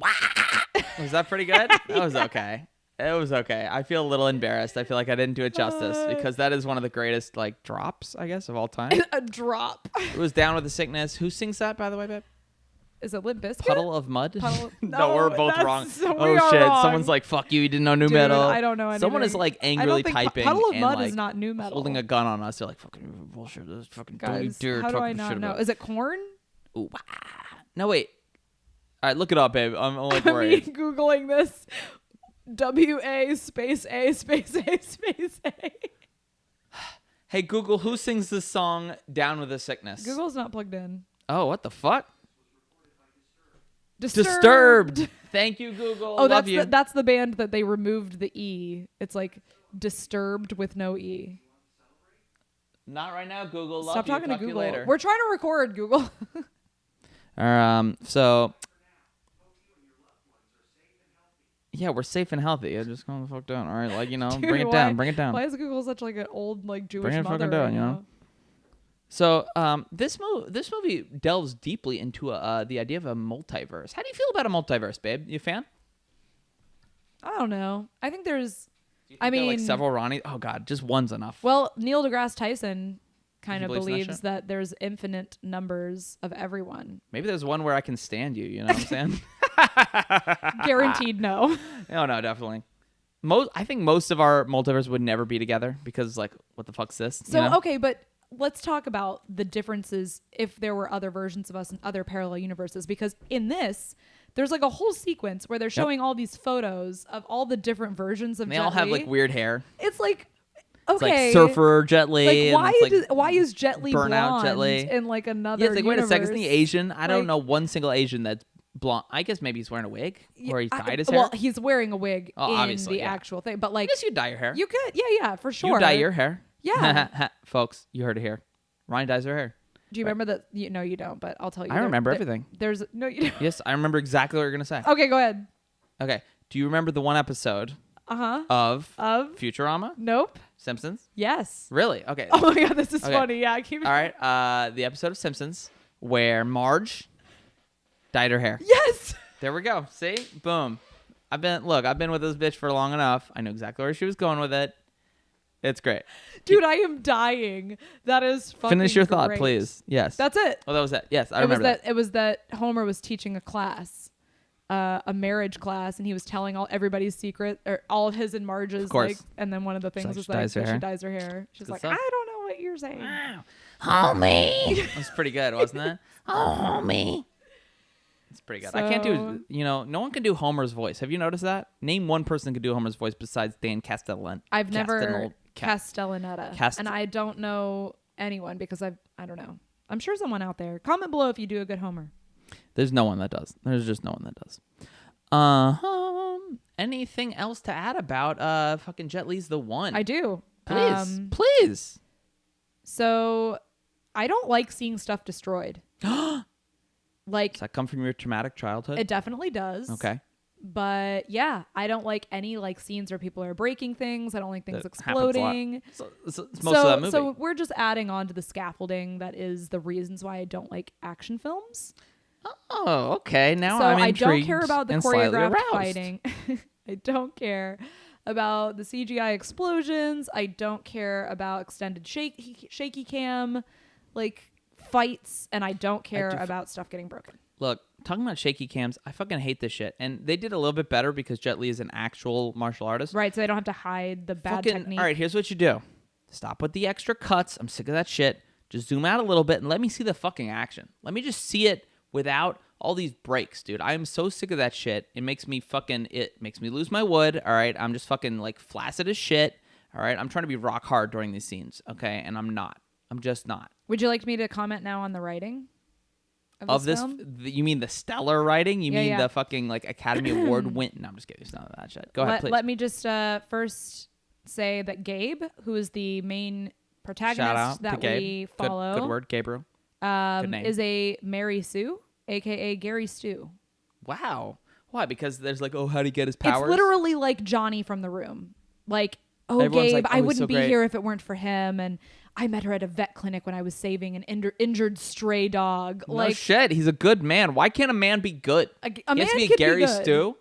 was that pretty good? That was okay. It was okay. I feel a little embarrassed. I feel like I didn't do it justice because that is one of the greatest like drops, I guess, of all time. A drop. It was Down with the Sickness. Who sings that, by the way, babe? Is it Limp Bizkit? Puddle of Mud? No, we're both wrong. So oh shit! Wrong. Someone's like, "Fuck you! You didn't know nu metal." I don't know anything. Someone is like angrily typing. Puddle of and, Mud like, is not nu metal. Holding a gun on us. They're like, "Fucking bullshit! This fucking guys. Don't you dare how do talk I not shit know? about." Is it Korn? Ooh, no wait. All right, look it up, babe. I'm like I'm worried. googling this. WA space A space A space A. Hey Google, who sings this song "Down with the Sickness"? Google's not plugged in. Oh, what the fuck? Disturbed. Thank you, Google. Oh, Love you. that's the band that they removed the E. It's like Disturbed with no E. Not right now, Google. Love Stop you. talking to Talk Google. You later. We're trying to record, Google. So yeah, we're safe and healthy. Yeah, just calm the fuck down. All right, like Dude, bring it down. Bring it down. Why is Google such like an old like Jewish Bring it mother? fucking down, right you know? now? So this movie delves deeply into the idea of a multiverse. How do you feel about a multiverse, babe? You a fan? I don't know. I think there's. Do you think there are, like several Ronnie. Oh God, just one's enough. Well, Neil deGrasse Tyson kind of believes believes that that there's infinite numbers of everyone. Maybe there's one where I can stand you. You know what I'm saying? Guaranteed no. No, definitely. I think most of our multiverse would never be together because, like, what the fuck's this? So, you know? okay, but let's talk about the differences if there were other versions of us in other parallel universes. Because in this, there's like a whole sequence where they're showing all these photos of all the different versions of And they Jet all have Li. like weird hair. It's like, It's okay. like Surfer Jet Li. Like, and it's, why is Jet Li Burnout blonde Jet Li. in like another Yeah, it's like, wait a second, isn't universe? he Asian? I don't Like- know one single Asian that's blonde. I guess maybe he's wearing a wig or he's dyed his hair. Well, he's wearing a wig Oh, in obviously, the yeah. actual thing. But I like, guess you dye your hair. you could, yeah, for sure. You dye your hair. Yeah. Folks, you heard it here. Ryan dyes her hair. Do you remember that? No, you don't, but I'll tell you. I remember everything. There's no, you don't. Yes, I remember exactly what you're going to say. Okay, go ahead. Okay. Do you remember the one episode of Futurama? Nope. Simpsons? Yes. Really? Okay. Oh my god, this is Okay. funny. Yeah, keep it. All right. The episode of Simpsons where Marge dyed her hair. Yes. There we go. See? Boom. I've been with this bitch for long enough. I knew exactly where she was going with it. It's great. Dude, I am dying. That is fucking Finish your thought, great. please. Yes. That's it. Oh, that was it. Yes, I remember that. It was that Homer was teaching a class, a marriage class, and he was telling everybody's secret, or all of his and Marge's, course. like, and then one of the things like, was she like, dyes her she hair. dyes her hair. She's Good like, stuff. I don't know what you're saying. Homie. That was pretty good, wasn't it? Oh, homie. It's pretty good. I can't So- do, no one can do Homer's voice. Have you noticed that? Name one person who can do Homer's voice besides Dan Castellaneta. I've never Castellaneta, and I don't know anyone because I don't know. I'm sure someone out there. Comment below if you do a good Homer. There's no one that does. There's just no one that does. Anything else to add about fucking Jet Li's the one? I do. Please. Please. So I don't like seeing stuff destroyed. Like, Does that come from your traumatic childhood? it definitely does. Okay. But yeah, I don't like any like scenes where people are breaking things. I don't like things That happens a lot. exploding. So it's most of that movie. So we're just adding on to the scaffolding that is the reasons why I don't like action films. Oh, okay. Now So I'm I intrigued don't care about the and slightly choreographed aroused. fighting. I don't care about the CGI explosions. I don't care about extended shaky cam like fights, and I don't care about stuff getting broken. Look, talking about shaky cams, I fucking hate this shit. And they did a little bit better because Jet Li is an actual martial artist. Right, so they don't have to hide the bad technique. All right, here's what you do. Stop with the extra cuts. I'm sick of that shit. Just zoom out a little bit and let me see the fucking action. Let me just see it without all these breaks, dude. I am so sick of that shit. It makes me lose my wood, all right? I'm just fucking like flaccid as shit, all right? I'm trying to be rock hard during these scenes, okay? And I'm not. I'm just not. Would you like me to comment now on the writing of this film? You mean the stellar writing? You mean yeah. the fucking like Academy Award win? No, I'm just kidding. It's not that shit. Go ahead, please. Let me just first say that Gabe, who is the main Shout out protagonist that to Gabe. we follow, Good word, Gabriel. Good name. is a Mary Sue, aka Gary Stu. Wow. Why? Because there's like, oh, how'd he get his powers? It's literally like Johnny from The Room. Like, oh, Everyone's Gabe, like, oh, I he's wouldn't so be great. here if it weren't for him. And I met her at a vet clinic when I was saving an injured stray dog. No Like, shit. He's a good man. Why can't a man be good? a He man has to be could Gary be good. Stew.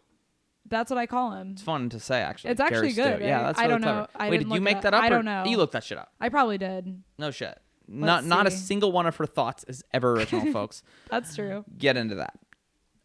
That's what I call him. It's fun to say, actually. It's actually Gary good, Stew. Yeah, right? that's I really don't know. clever. I Wait, didn't did you look make it that up. up? I or don't know. You looked that shit up. I probably did. No shit. Let's Not a see. single one of her thoughts is ever original, folks. That's true. Get into that.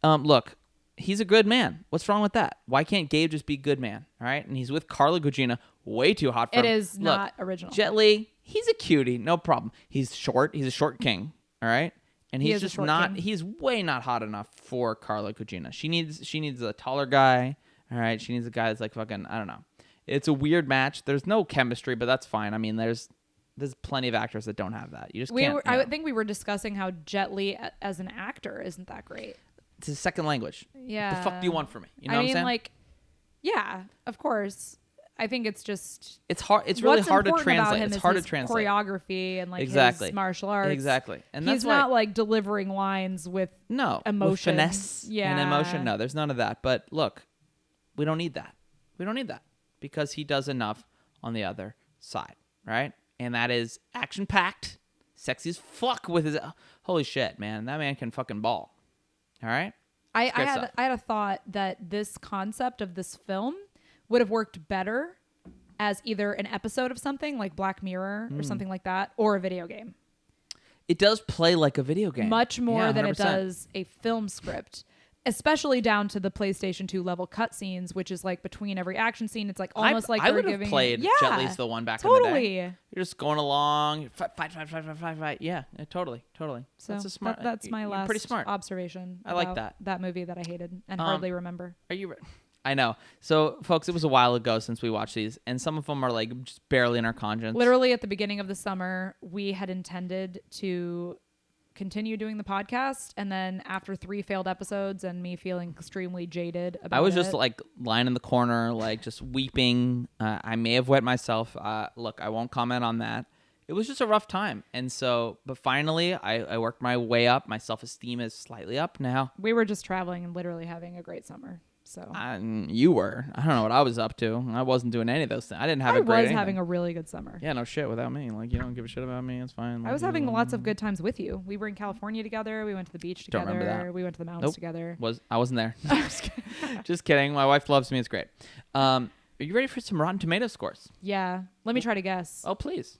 Look, he's a good man. What's wrong with that? Why can't Gabe just be good man? All right, and he's with Carla Gugino, way too hot for It him. is not original. Jet Li, he's a cutie, no problem. He's short. He's a short king. All right, and He he's is a just short not. king. He's way not hot enough for Carla Gugino. She needs a taller guy. All right, she needs a guy that's like fucking. I don't know. It's a weird match. There's no chemistry, but that's fine. I mean, there's plenty of actors that don't have that. You just can't. I would think we were discussing how Jet Li as an actor isn't that great. It's his second language. Yeah. The fuck do you want from me? You know I what I'm mean, saying? like, yeah, of course. I think it's just It's hard. It's really what's hard to important about translate. him It's is hard to his translate. choreography and like Exactly. his martial arts. Exactly. And that's he's why, not like delivering lines with no with emotion. finesse Yeah. and emotion. No, there's none of that. But look, we don't need that. We don't need that because he does enough on the other side, right? And that is action packed, sexy as fuck with his. Holy shit, man! That man can fucking ball. All right. I great had stuff. I had a thought that this concept of this film would have worked better as either an episode of something like Black Mirror or something like that, or a video game. It does play like a video game, Much more Yeah, than it 100%. does a film script. especially down to the PlayStation 2 level cutscenes, which is like between every action scene. It's like almost like I they're would have giving played yeah, Jet Li's the one back in the day. totally. You're just going along, fight. Yeah, totally. So That's a smart. that's my you're last pretty smart. observation. I like about that movie that I hated and Um, hardly remember. Are you? I know. So, folks, it was a while ago since we watched these, and some of them are like just barely in our conscience. Literally at the beginning of the summer, we had intended to continue doing the podcast, and then after 3 failed episodes and me feeling extremely jaded about I was it, just like lying in the corner, like just weeping. I may have wet myself. Look, I won't comment on that. It was just a rough time. And so, but finally, I worked my way up. My self-esteem is slightly up now. we were just traveling and literally having a great summer. So You were. I don't know what I was up to. I wasn't doing any of those things. I didn't have a great was anything. having a really good summer. Yeah, no shit without me. Like, you don't give a shit about me. It's fine. Like, I was having lots of good times with you. We were in California together. We went to the beach Don't together. remember that. We went to the mountains Nope. together. I wasn't there. Just kidding. My wife loves me. It's great. Are you ready for some Rotten Tomato scores? Yeah. Let me try to guess. Oh, please.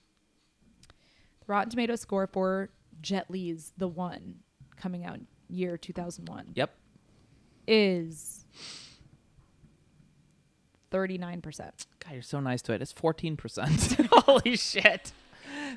The Rotten Tomato score for Jet Li's The One, coming out year 2001, Yep. is 39%. God, you're so nice to it. It's 14%. Holy shit.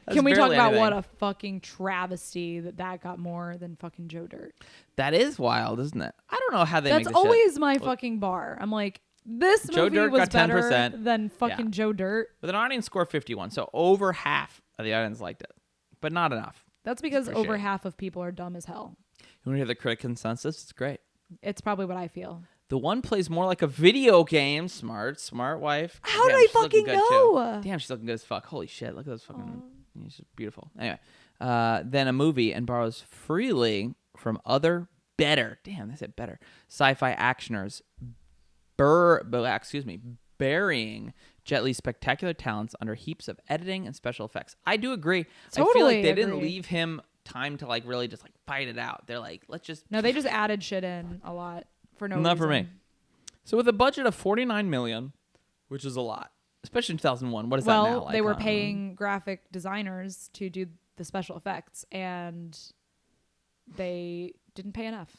That's Can we talk barely about anything. what a fucking travesty that got more than fucking Joe Dirt? That is wild, isn't it? I don't know how they That's make this shit. always my fucking bar. I'm like, this Joe movie Dirt was got better 10%. than fucking Yeah. Joe Dirt. With an audience score of 51, so over half of the audience liked it, but not enough. That's because Appreciate over it. half of people are dumb as hell. You want to hear the critic consensus? It's great. It's probably what I feel. The one plays more like a video game. Smart wife. How Damn, did I she's looking fucking good, too. know? Damn, she's looking good as fuck. Holy shit, look at those fucking... She's beautiful. Anyway, then a movie and borrows freely from other better... Damn, they said better. Sci-fi actioners. Burying Jet Li's spectacular talents under heaps of editing and special effects. I do agree. I feel Totally like they didn't agree. leave him time to like really just like fight it out. They're like, let's just... No, they just added shit in a lot for no reason. Not for me. So with a budget of $49 million, which is a lot, especially in 2001. What is that now? Well, Like, they were paying graphic designers to do the special effects, and they didn't pay enough.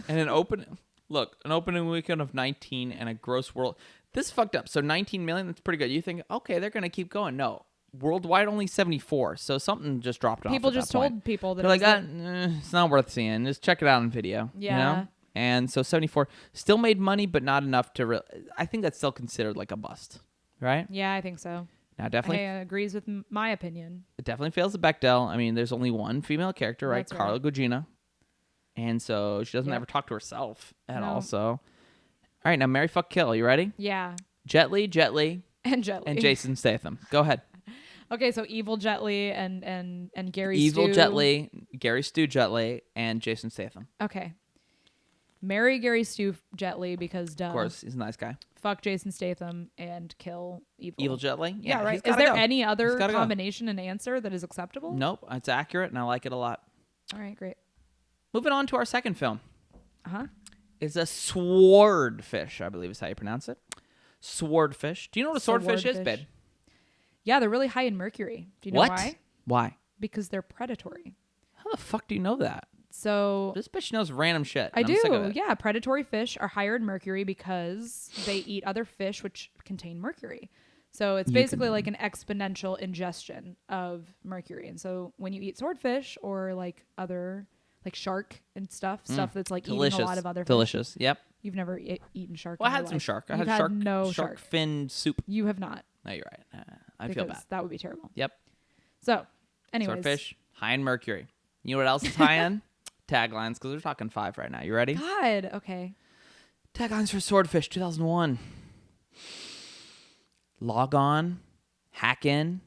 and an opening weekend of 19 and a gross world. This fucked up. So 19 million, that's pretty good. You think, okay, they're gonna keep going. No, worldwide only 74. So something just dropped off. People at just that point. told people that They're it was like, it's not worth seeing. Just check it out on video. Yeah. You know? And so 74 still made money, but not enough to. I think that's still considered like a bust, right? Yeah, I think so. Now, definitely, Hey, agrees with my opinion. it definitely fails the Bechdel. I mean, there's only one female character, right? That's Carla right. Gugino. And so she doesn't Yep. ever talk to herself at No. all. So, all right, now Mary Fuck Kill. You ready? Yeah. Jet Li, And Jet Li. and Jason Statham. Go ahead. Okay, so evil Jet Li and Gary Evil Stu. Jet Li, Gary Stu Jet Li, and Jason Statham. Okay. Marry Gary Stu Jet Li because duh. Of course, he's a nice guy. Fuck Jason Statham and kill evil. Evil Jet Li? Yeah, he's right. Is gotta there go. any other He's gotta go. combination and answer that is acceptable? Nope, it's accurate, and I like it a lot. All right, great. Moving on to our second film. Uh-huh. It's a swordfish, I believe is how you pronounce it. Swordfish. Do you know what a swordfish is, babe? Yeah, they're really high in mercury. Do you know What? why? Why? Because they're predatory. How the fuck do you know that? So This bitch knows random shit. I and I'm sick of do. it. Yeah, predatory fish are higher in mercury because they eat other fish which contain mercury. So it's basically like an exponential ingestion of mercury. And so when you eat swordfish or like other like shark and stuff that's like Delicious. eating a lot of other fish. Delicious. Yep. You've never eaten shark. Well, in I your had some life. shark. I You've had no shark fin soup. You have not. No, you're right. I feel Because bad. that would be terrible. Yep. So, anyways, Swordfish, high in mercury. You know what else is high in? Taglines, because we're talking 5 right now. You ready? God, okay. Taglines for Swordfish 2001. Log on, hack in,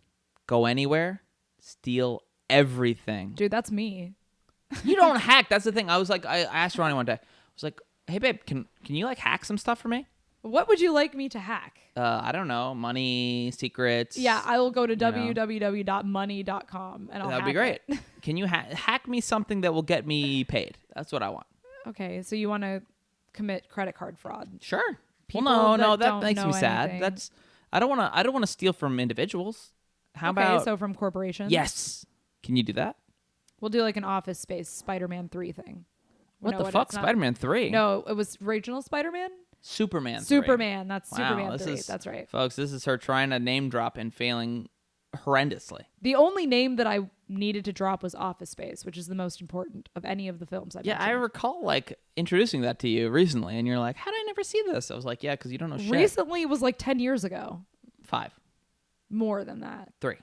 go anywhere, steal everything. Dude, that's me. You don't hack. That's the thing. I asked Ronnie one day. I was like, hey, babe, can you like hack some stuff for me? What would you like me to hack? I don't know. Money, secrets. Yeah, I will go to know. www.money.com and I'll That would be hack great. it. Can you hack me something that will get me paid? That's what I want. Okay, so you want to commit credit card fraud. Sure. People Well, no, that that don't makes me know sad. anything. That's I don't want to steal from individuals. How Okay, about so from corporations? yes? Can you do that? We'll do like an Office Space Spider-Man 3 thing. What No, the it's fuck? not. Spider-Man 3? No, it was regional Spider-Man. Superman 3. Superman. That's Wow, Superman this 3. is- That's right. Folks, this is her trying to name drop and failing horrendously. The only name that I needed to drop was Office Space, which is the most important of any of the films I Yeah, I mentioned. recall like introducing that to you recently, and you're like, "How did I never see this?" I was like, "Yeah, because you don't know shit." Recently, it was like 10 years ago. 5, More than that. 3.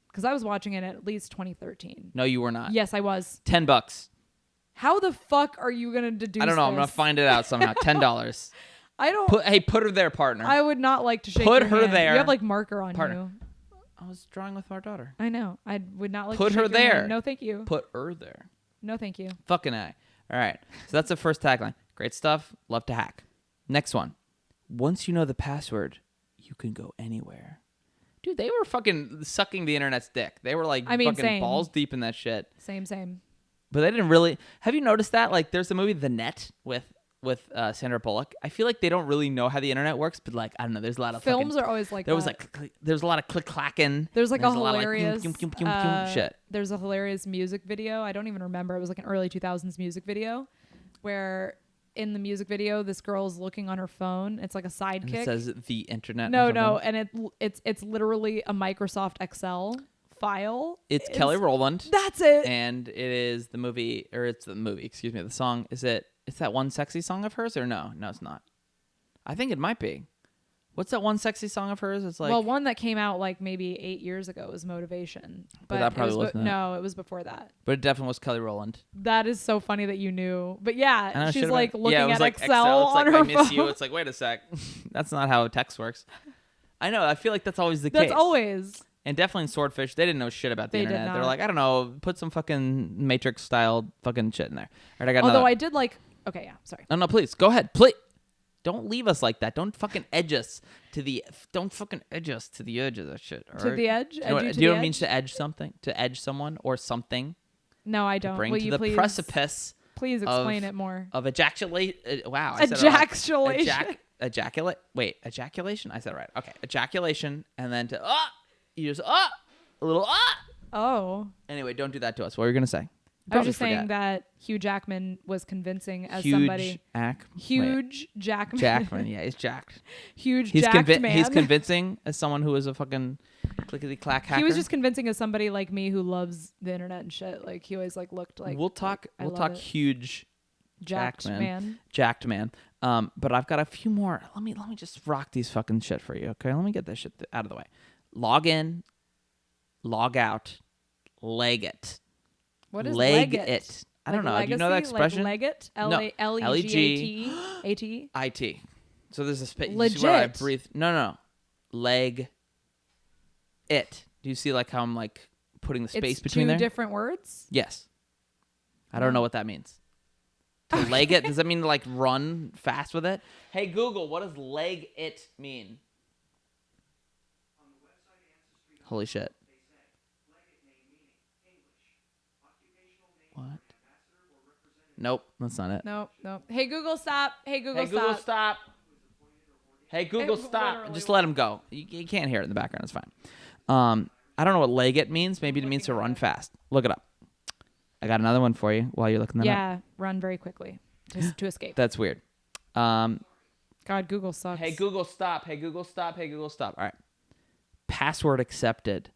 Because I was watching it at least 2013. No, you were not. Yes, I was. $10. How the fuck are you going to deduce I don't know. I'm gonna this? find it out somehow. $10. I don't. Put her there, partner. I would not like to shake Put your her hand. there. You have like marker on Partner. you. I was drawing with our daughter. I know. I would not like Put to her shake your hand. there. No, thank you. Put her there. No, thank you. Fucking A. All right. So that's the first tagline. Great stuff. Love to hack. Next one. Once you know the password, you can go anywhere. Dude, they were fucking sucking the internet's dick. They were like fucking same. balls deep in that shit. Same. But they didn't really. Have you noticed that? Like, there's the movie The Net with Sandra Bullock. I feel like they don't really know how the internet works, but like I don't know. There's a lot of Films fucking, are always like there was that. like there's a lot of click clacking. There's like a lot of, hilarious shit. There's a hilarious music video. I don't even remember. It was like an early 2000s music video where in the music video this girl's looking on her phone. It's like a And sidekick. it says the internet. or no, something. and it's literally a Microsoft Excel file. It's Kelly Rowland. That's it. And it is the movie, or it's the movie. Excuse me. The song is it? It's that one sexy song of hers, or no? No, it's not. I think it might be. What's that one sexy song of hers? It's like well, one that came out like maybe 8 years ago was Motivation. But that probably it was wasn't it. no, it was before that. but it definitely was Kelly Rowland. That is so funny that you knew. But I yeah, know, she's should've like been- looking yeah, it was at like Excel It's on like her I miss phone. you. It's like wait a sec, that's not how text works. I know. I feel like that's always the That's case. always. And definitely in Swordfish, they didn't know shit about the They did internet. They're not. like, I don't know, put some fucking Matrix style fucking shit in there. All right, I got Although another. I did like. Okay, yeah. Sorry. No, please go ahead. Please, don't leave us like that. Don't fucking edge us to the. Don't fucking edge us to the edge of that shit. All To right? the edge. Do you know Edge you what, to do you know the what it means edge? to edge something? To edge someone or something. No, I don't. Bring Will to you the please precipice please explain it more? of ejaculate. Wow. I said it right. Ejaculation. Ejaculate. Wait, ejaculation? I said it right. Okay. Ejaculation. And then to, you just, a little, Oh. Anyway, don't do that to us. What were you going to say? I was Probably just saying forget. that Hugh Jackman was convincing as Huge somebody. Huge Jackman. Jackman. Yeah, he's jacked. Huge He's jacked man. He's convincing as someone who is a fucking clickety clack hacker. He was just convincing as somebody like me who loves the internet and shit. Like he always like looked like. we'll talk. I We'll love talk it. huge Jacked Jackman. man. Jacked man. But I've got a few more. Let me just rock these fucking shit for you. Okay, let me get this shit out of the way. Log in, log out, leg it. What is leg leg it? I don't know. Do you know that legacy? expression? Like leg it? No. L-E-G-A-T? IT. So there's a space. Legit. You see where I breathe? No. Leg it. Do you see like how I'm like putting the space It's between two there? different words? Yes. I don't know what that means. To leg it? Does that mean like run fast with it? Hey Google, what does leg it mean? Holy shit. What? Nope, that's not it. Nope. Hey Google, stop. Hey Google, Hey Google, stop. stop. Hey Google, stop. literally Just let him go. You can't hear it in the background. It's fine. I don't know what leg it means. Maybe it means to run fast. Look it up. I got another one for you while you're looking that up. Yeah, run very quickly to escape. That's weird. God, Google sucks. Hey Google, stop. Hey Google, stop. Hey Google, stop. All right. Password accepted.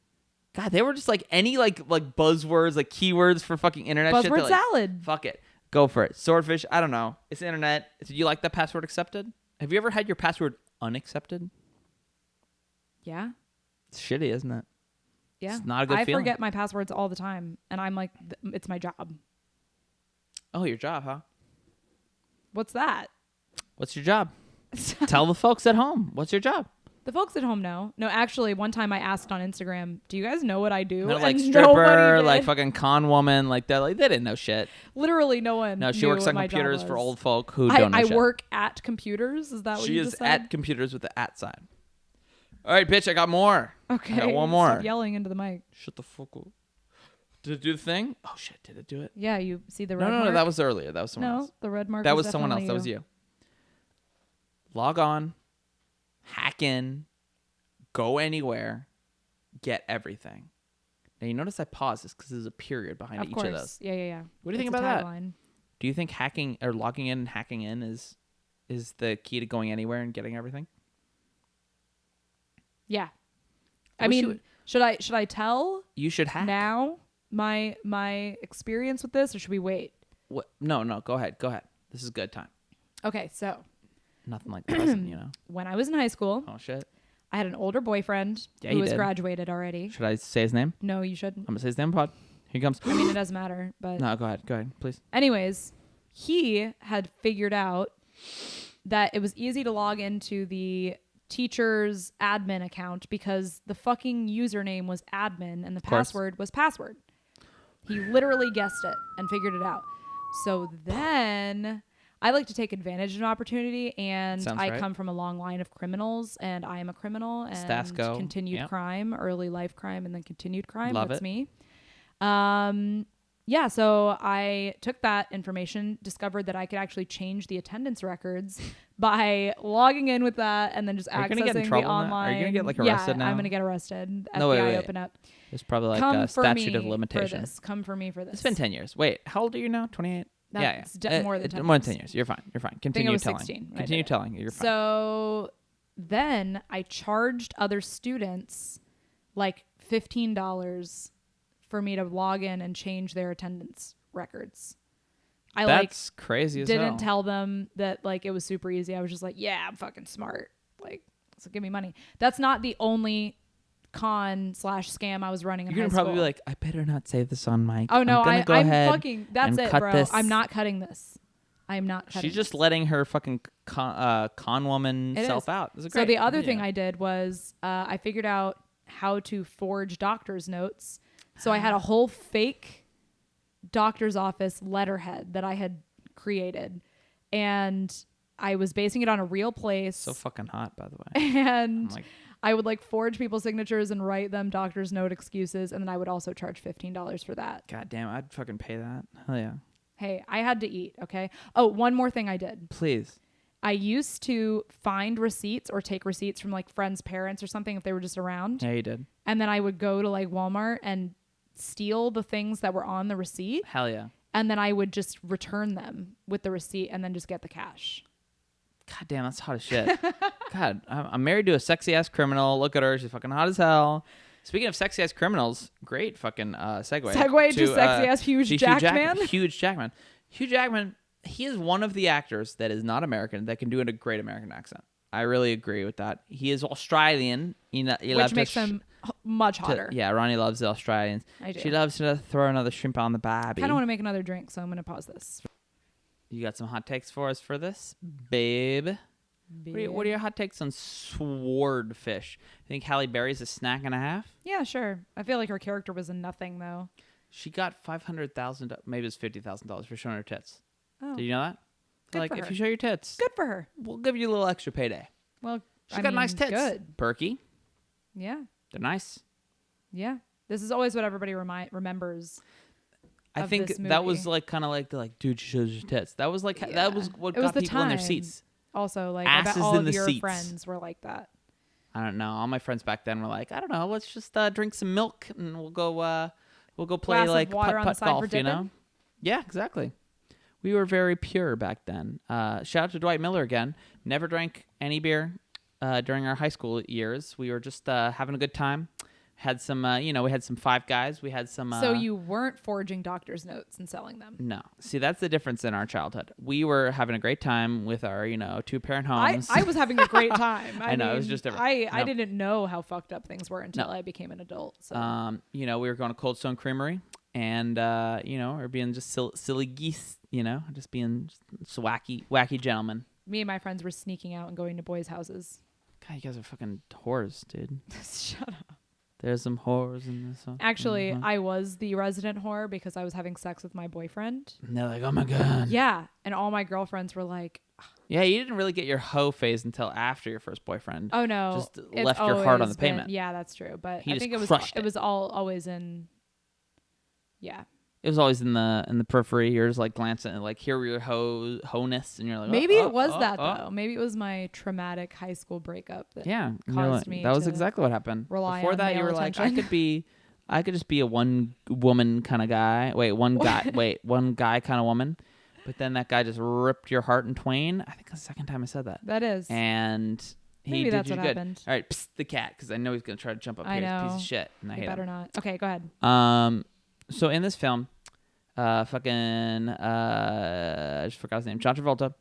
God, they were just like any like buzzwords, like keywords for fucking internet shit. Buzzword They're like, salad. Fuck it. Go for it. Swordfish. I don't know. It's internet. Did you like that password accepted? Have you ever had your password unaccepted? Yeah. It's shitty, isn't it? Yeah. It's not a good I feeling. forget my passwords all the time, and I'm like, it's my job. Oh, your job, huh? What's that? What's your job? Tell the folks at home. What's your job? The folks at home know. No, actually, one time I asked on Instagram, "Do you guys know what I do?" They're like And stripper, nobody did. like fucking con woman, like they're like they didn't know shit. Literally, no one. No, she knew works what on my job computers for was. old folk who don't know I shit. work at computers. Is that what She you is just said? at computers with the at sign. All right, bitch, I got more. Okay. I got one more. Stop yelling into the mic. Shut the fuck up. Did it do the thing? Oh shit, did it do it? Yeah, you see the red No, mark? that was earlier. That was someone else. the red mark. That was someone else. definitely That was you. Log on, hack in, go anywhere, get everything. Now you notice I paused this because there's a period behind Of each course. of those. Yeah. What do you think It's a about that? tagline. Do you think hacking or logging in and hacking in is the key to going anywhere and getting everything? Yeah. I I wish you mean, should I tell You should hack. now my experience with this, or should we wait? What? No, go ahead. This is good time. Okay, so Nothing like present, when I was in high school, Oh shit. I had an older boyfriend Yeah, who you was did. graduated already. Should I say his name? No, you shouldn't. I'm gonna say his name. Pod. Here he comes. I mean, it doesn't matter, but No, go ahead, please. anyways, he had figured out that it was easy to log into the teacher's admin account because the fucking username was admin and the course. password was password. He literally guessed it and figured it out. So then I like to take advantage of an opportunity, and Sounds I right. come from a long line of criminals, and I am a criminal, and Stasco. continued Yep. crime, early life crime, and then continued crime. Love That's it. me. Yeah, so I took that information, discovered that I could actually change the attendance records by logging in with that and then just Are you gonna get in accessing the trouble now? online. Are you gonna get, like, arrested yeah, now? I'm gonna get arrested. No, FBI wait. open up. There's probably like Come a for statute me of limitation. for this. Come for me for this. It's been 10 years. Wait, how old are you now? 28? That's more than 10 More than years. 10 years. You're fine. I Continue was telling. 16 when I Continue did it. telling. You're fine. So then I charged other students like $15 for me to log in and change their attendance records. I That's crazy as hell. didn't tell them that like it was super easy. I was just like, yeah, I'm fucking smart. Like, so give me money. That's not the only con/scam I was running in You're high gonna probably school. be like, I better not say this on mic. oh no, I'm fucking. That's and it, cut bro. this. I'm not cutting this. I am not cutting. She's just this. letting her fucking con woman It self is. out. This is So great. the other thing Yeah. I did was I figured out how to forge doctor's notes. So I had a whole fake doctor's office letterhead that I had created, and I was basing it on a real place. So fucking hot, by the way. And I'm like, I would like forge people's signatures and write them doctor's note excuses, and then I would also charge $15 for that. God damn, I'd fucking pay that. Hell yeah. Hey, I had to eat, okay? Oh, one more thing I did. Please. I used to find receipts or take receipts from like friends' parents or something if they were just around. Yeah, you did. And then I would go to like Walmart and steal the things that were on the receipt, Hell yeah. and then I would just return them with the receipt and then just get the cash. God damn, that's hot as shit. God, I'm married to a sexy ass criminal. Look at her, she's fucking hot as hell. Speaking of sexy ass criminals, great fucking segue. Segue to sexy ass Hugh Jackman. Hugh Jackman. Hugh Jackman. He is one of the actors that is not American that can do a great American accent. I really agree with that. He is Australian. Which makes him much hotter. Yeah, Ronnie loves the Australians. I do. She loves to throw another shrimp on the barbie. I don't want to make another drink, so I'm going to pause this. You got some hot takes for us for this, babe? What are your hot takes on Swordfish? You think Halle Berry's a snack and a half? Yeah, sure. I feel like her character was a nothing, though. She got $500,000, maybe it's $50,000 for showing her tits. Oh, Did you know that? Good Like, for if her. you show your tits, good for her. we'll give you a little extra payday. Well, She's got nice tits. Good. Perky. Yeah. They're nice. Yeah. This is always what everybody remembers. I Of think this that was movie. like kind of like, they're like, dude, she shows her tits. That was like, Yeah. that was what It was got the people in their time. seats. Also, like, I bet Asses all in of the your seats. friends were like that. I don't know. All my friends back then were like, I don't know, let's just drink some milk and we'll go play Glass of like water on the putt-putt side golf, for you know? dipping? Yeah, exactly. We were very pure back then. Shout out to Dwight Miller again. Never drank any beer during our high school years. We were just having a good time. Had some, we had some Five Guys. We had some. So you weren't forging doctor's notes and selling them. No. See, that's the difference in our childhood. We were having a great time with our, two-parent homes. I was having a great time. I know, it was just different. I No. didn't know how fucked up things were until No. I became an adult. So. We were going to Cold Stone Creamery and, or being just silly geese, just being just wacky gentlemen. Me and my friends were sneaking out and going to boys' houses. God, you guys are fucking whores, dude. Shut up. There's some whores in this one. Actually, I was the resident whore because I was having sex with my boyfriend. And they're like, oh my God. Yeah. And all my girlfriends were like, Yeah, you didn't really get your hoe phase until after your first boyfriend. oh no. Just it's left your heart on always the pavement. Yeah, that's true. But He I just think it was crushed it. it was always in. Yeah. It was always in the periphery. You're just like glancing at like, here were your ho-ness, and you're like, Maybe oh, it was oh, that oh. though. Maybe it was my traumatic high school breakup that Yeah, and you're caused like- me that was to exactly what happened. rely Before on that, you male were like, attention. I could just be a one woman kind of guy. Wait, one guy kind of woman. But then that guy just ripped your heart in twain. I think that's the second time I said that. That is. And he Maybe did that's you what good. happened. All right, psst, the cat, because I know he's gonna try to jump up I here. He's a know. piece of shit, and I You hate better him. not. Okay, go ahead. So in this film, I just forgot his name. John Travolta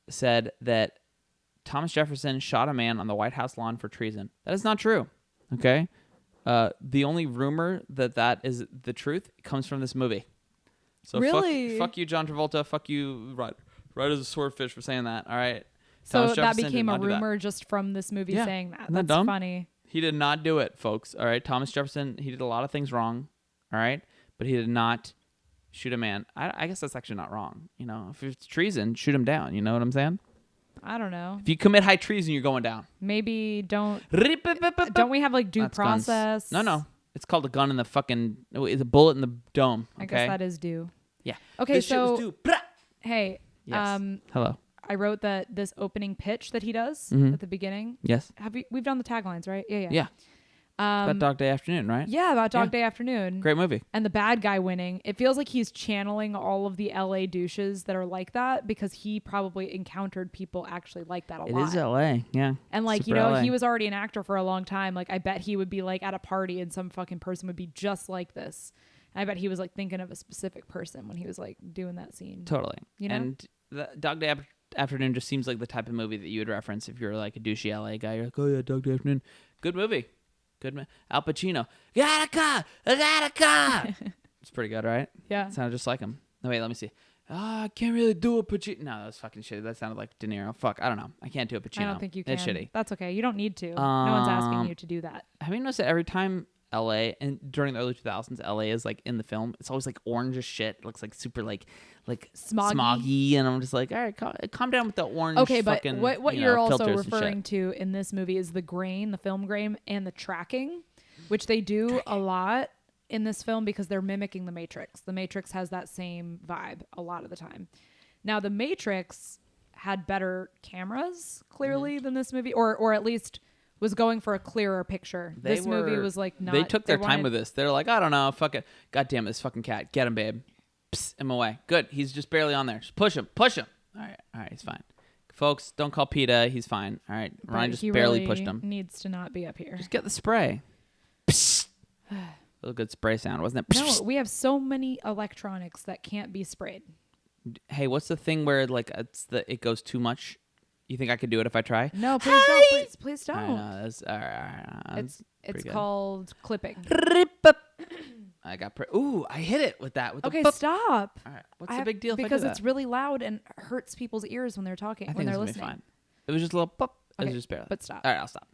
said that Thomas Jefferson shot a man on the White House lawn for treason. That is not true. Okay, the only rumor that is the truth comes from this movie. So Really? fuck you, John Travolta. Fuck you, right as a swordfish for saying that. All right. So Thomas that Jefferson became did a not do that. rumor just from this movie Yeah. saying that. Isn't that That's dumb? funny. He did not do it, folks. All right. Thomas Jefferson, he did a lot of things wrong. All right. But he did not shoot a man. I guess that's actually not wrong. You know, if it's treason, shoot him down. You know what I'm saying? I don't know. If you commit high treason, you're going down. Maybe don't we have like due That's guns. process? No. It's called a gun in the fucking. It's a bullet in the dome. Okay? I guess that is due. Yeah. Okay, This shit was so due. hey, Yes. Hello. I wrote that this opening pitch that he does Mhm. at the beginning. Yes. We've done the taglines, right? Yeah. Yeah. About Dog Day Afternoon, right? Yeah, about Dog Yeah. Day Afternoon. Great movie. And the bad guy winning. It feels like he's channeling all of the LA douches that are like that because he probably encountered people actually like that a lot. It is LA. Yeah. And like, Super LA. he was already an actor for a long time. Like, I bet he would be like at a party and some fucking person would be just like this. And I bet he was like thinking of a specific person when he was like doing that scene. Totally. You know? And the Dog Day Afternoon just seems like the type of movie that you would reference if you're like a douchey LA guy. You're like, oh yeah, Dog Day Afternoon. Good movie. Al Pacino. I got a car. It's pretty good, right? Yeah. Sounded just like him. No, wait, let me see. I can't really do a Pacino. No, that was fucking shitty. That sounded like De Niro. Fuck, I don't know. I can't do a Pacino. I don't think you can. It's shitty. That's okay. You don't need to. No one's asking you to do that. Have you noticed that every time LA and during the early 2000s, LA is like in the film, it's always like orange as shit. It looks like super like smoggy, and I'm just like, all right, calm down with the orange. Okay, but fucking, what you you're know, also filters and referring shit. to in this movie is the grain, the film grain, and the tracking, which they do a lot in this film because they're mimicking The Matrix. The Matrix has that same vibe a lot of the time. Now, The Matrix had better cameras, clearly, than this movie, or at least was going for a clearer picture. This movie was like not. They took their time wanted- with this. They're like, I don't know, fuck it. God damn it, this fucking cat. Get him, babe. Psst, him away. Good. He's just barely on there. Just push him. All right, he's fine. Folks, don't call PETA. He's fine. All right, but Ryan just he barely really pushed him. Needs to not be up here. Just get the spray. Psst. That was a good spray sound, wasn't it? No, we have so many electronics that can't be sprayed. Hey, what's the thing where like it goes too much? You think I could do it if I try? No, please don't. Please don't. I know. That's all right. It's pretty good. called clipping. I got. Ooh, I hit it with that. With Okay, the stop. All right. What's the big deal? If Because I do it's that? really loud and hurts people's ears when they're talking, I when think they're it's gonna listening. be fine. It was just a little pop. It Okay, was just barely. but stop. All right, I'll stop.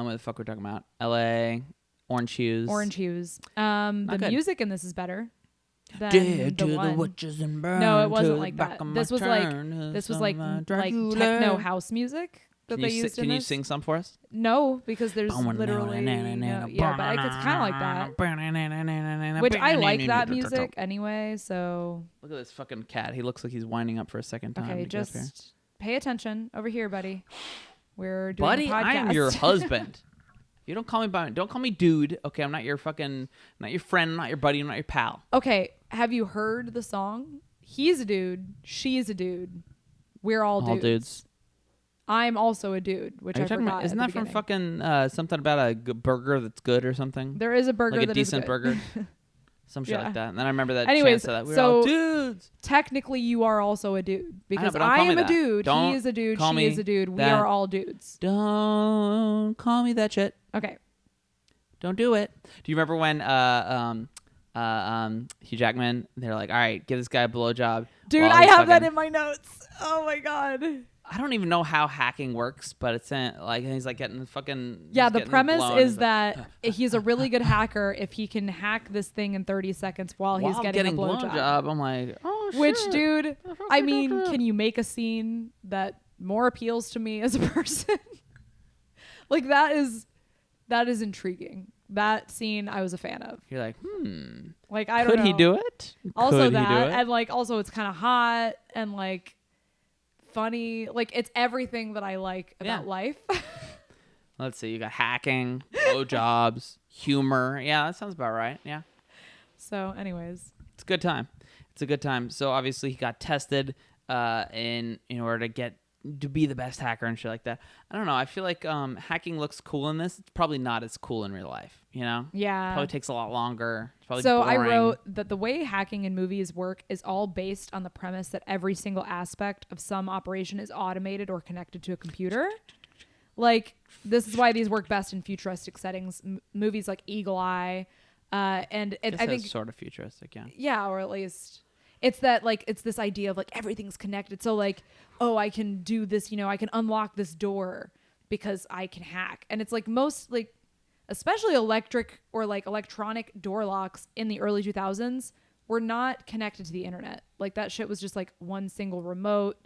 What the fuck we're talking about? L.A. Orange hues. Orange hues. The good. music in this is better than Dead the to one. the witches and burn. No, it to wasn't the like back that. of This my was like turn, this was son like of a techno Dracula. house music that Can they you, used can in you this. sing some for us? No, because there's literally yeah, but it's kind of like that. Which I like that music anyway. So Look at this fucking cat. He looks like he's winding up for a second time. okay, to get up here. just pay attention over here, buddy. We're doing Buddy, a podcast. I am your husband. You don't call me don't call me dude. Okay, I'm not your not your friend, I'm not your buddy, I'm not your pal. Okay, have you heard the song? He's a dude. She's a dude. We're all dudes. I'm also a dude, which Are you I talking forgot. about? Isn't at that the from beginning. fucking something about a burger that's good or something? There is a burger like a that is decent good. burger, some shit Yeah. like that. And then I remember that. Anyways, chance of that. We're so- all dudes. Technically, you are also a dude because but don't I call me am a that. dude. Don't He is a dude. call She me is a dude. We that. are all dudes. Don't call me that shit. Okay. Don't do it. Do you remember when Hugh Jackman? They're like, all right, give this guy a blowjob. Dude, while I he's have that fucking-" in my notes. Oh my god. I don't even know how hacking works, but it's like he's like getting fucking. Yeah, he's the getting premise blown. is He's like, that he's a really good hacker if he can hack this thing in 30 seconds while he's getting a blowjob. I'm like, oh shit. Which, dude, I mean, can you make a scene that more appeals to me as a person? Like that is intriguing. That scene I was a fan of. You're like, Like I don't know. Could he do it? Also Could that, he do it? and like also it's kind of hot and like funny. Like it's everything that I like about Yeah. life. Let's see. You got hacking, blowjobs, humor. Yeah, that sounds about right. Yeah, So, anyways, it's a good time. It's a good time. So obviously he got tested in order to be the best hacker and shit like that. I don't know. I feel like hacking looks cool in this. It's probably not as cool in real life, you know? Yeah. Probably takes a lot longer. It's probably So boring. I wrote that the way hacking in movies work is all based on the premise that every single aspect of some operation is automated or connected to a computer. Like, this is why these work best in futuristic settings. Movies like Eagle Eye. And I think sort of futuristic, yeah. Yeah, or at least it's that, like, it's this idea of like everything's connected. So like, oh, I can do this, I can unlock this door because I can hack. And it's like most, like, especially electric or like electronic door locks in the early 2000s were not connected to the internet. Like, that shit was just like one single remote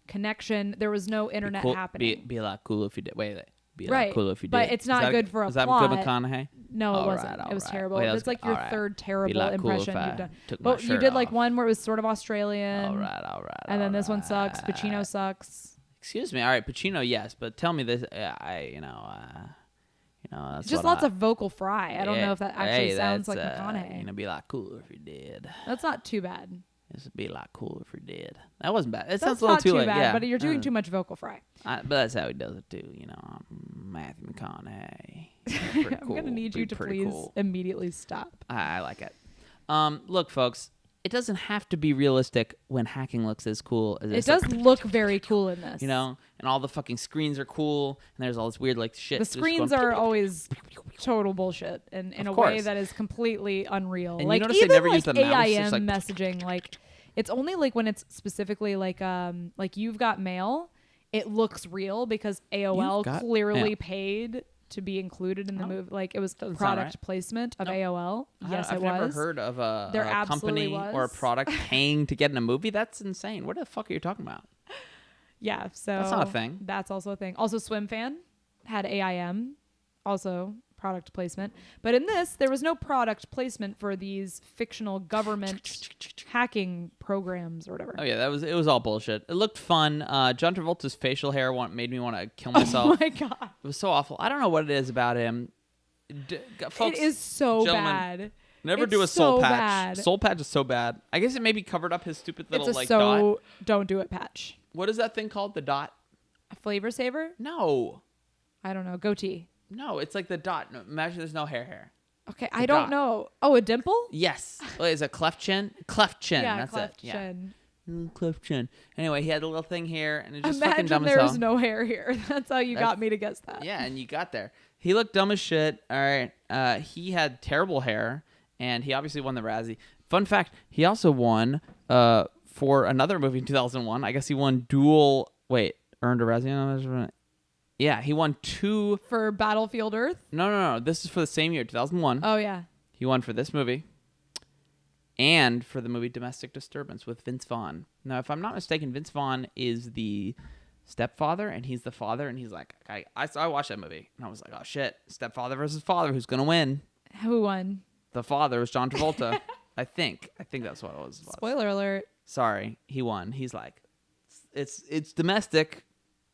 connection. There was no internet happening. Be a lot cooler if you did. Wait. Be a Right, lot cooler if you did. but it's not good for a was that plot. good McConaughey? No, it All wasn't. right, It was all right. terrible. Wait, that was It's like good. your All right. third Be a terrible lot cooler impression if I you've done. took my But you shirt did like off. one where it was sort of Australian. All right. And then this one sucks. Pacino sucks. Excuse me. All right, Pacino, yes, but tell me this. That's Just what lots of vocal fry. I don't know if that actually sounds like that's, McConaughey. Be a lot cooler if you did. That's not too bad. This would be a lot cooler if you did. That wasn't bad. It That's sounds a little not too too late. bad, Yeah. but you're doing too much vocal fry. But that's how he does it too. Matthew McConaughey. I'm gonna need you to please immediately stop. I like it. Look, folks, it doesn't have to be realistic when hacking looks as cool as It this. does look very cool in this. And all the fucking screens are cool, and there's all this weird like shit. The just screens going are pew, pew, always total bullshit and in Of a way course. that is completely unreal. And you like notice they even never like use the mouse, AIM just like- messaging, like it's only like when it's specifically like you've got mail, it looks real because AOL You've got clearly mail. paid to be included in the movie. Like it was Doesn't product sound right. placement of Nope. AOL. Yes, I've it was. never heard of a There absolutely company or a was. product paying to get in a movie. That's insane. What the fuck are you talking about? Yeah, so That's not a thing. That's also a thing. Also, SwimFan had AIM, also product placement. But in this, there was no product placement for these fictional government hacking programs or whatever. Oh yeah, it was all bullshit. It looked fun. John Travolta's facial hair made me want to kill myself. Oh my god, It was so awful. I don't know what it is about him. Folks, it is so gentlemen, bad. Never It's do a soul so patch. bad. Soul patch is so bad. I guess it maybe covered up his stupid little It's a like so dot. don't do it patch. What is that thing called? The dot? A flavor saver? No, I don't know. Goatee. no. It's like the dot. No, imagine there's no hair. Okay, The I don't dot. know. Oh, a dimple? Yes. Well, is it cleft chin? Cleft chin. Yeah, That's cleft it. chin. Yeah. Cleft chin. Anyway, he had a little thing here, and it just fucking Imagine dumb as there's hell. no hair here. That's how you That's- got me to guess that. Yeah, and you got there. He looked dumb as shit. All right. He had terrible hair, and he obviously won the Razzie. Fun fact: he also won for another movie in 2001. I guess he won earned a Razzie. Yeah, he won 2. For Battlefield Earth? No. This is for the same year, 2001. Oh yeah. He won for this movie and for the movie Domestic Disturbance with Vince Vaughn. Now, if I'm not mistaken, Vince Vaughn is the stepfather and he's the father. And he's like, I watched that movie and I was like, oh shit, stepfather versus father. Who's going to win? Who won? The father was John Travolta. I think that's what it was. Spoiler alert. Sorry, he won. He's like, it's domestic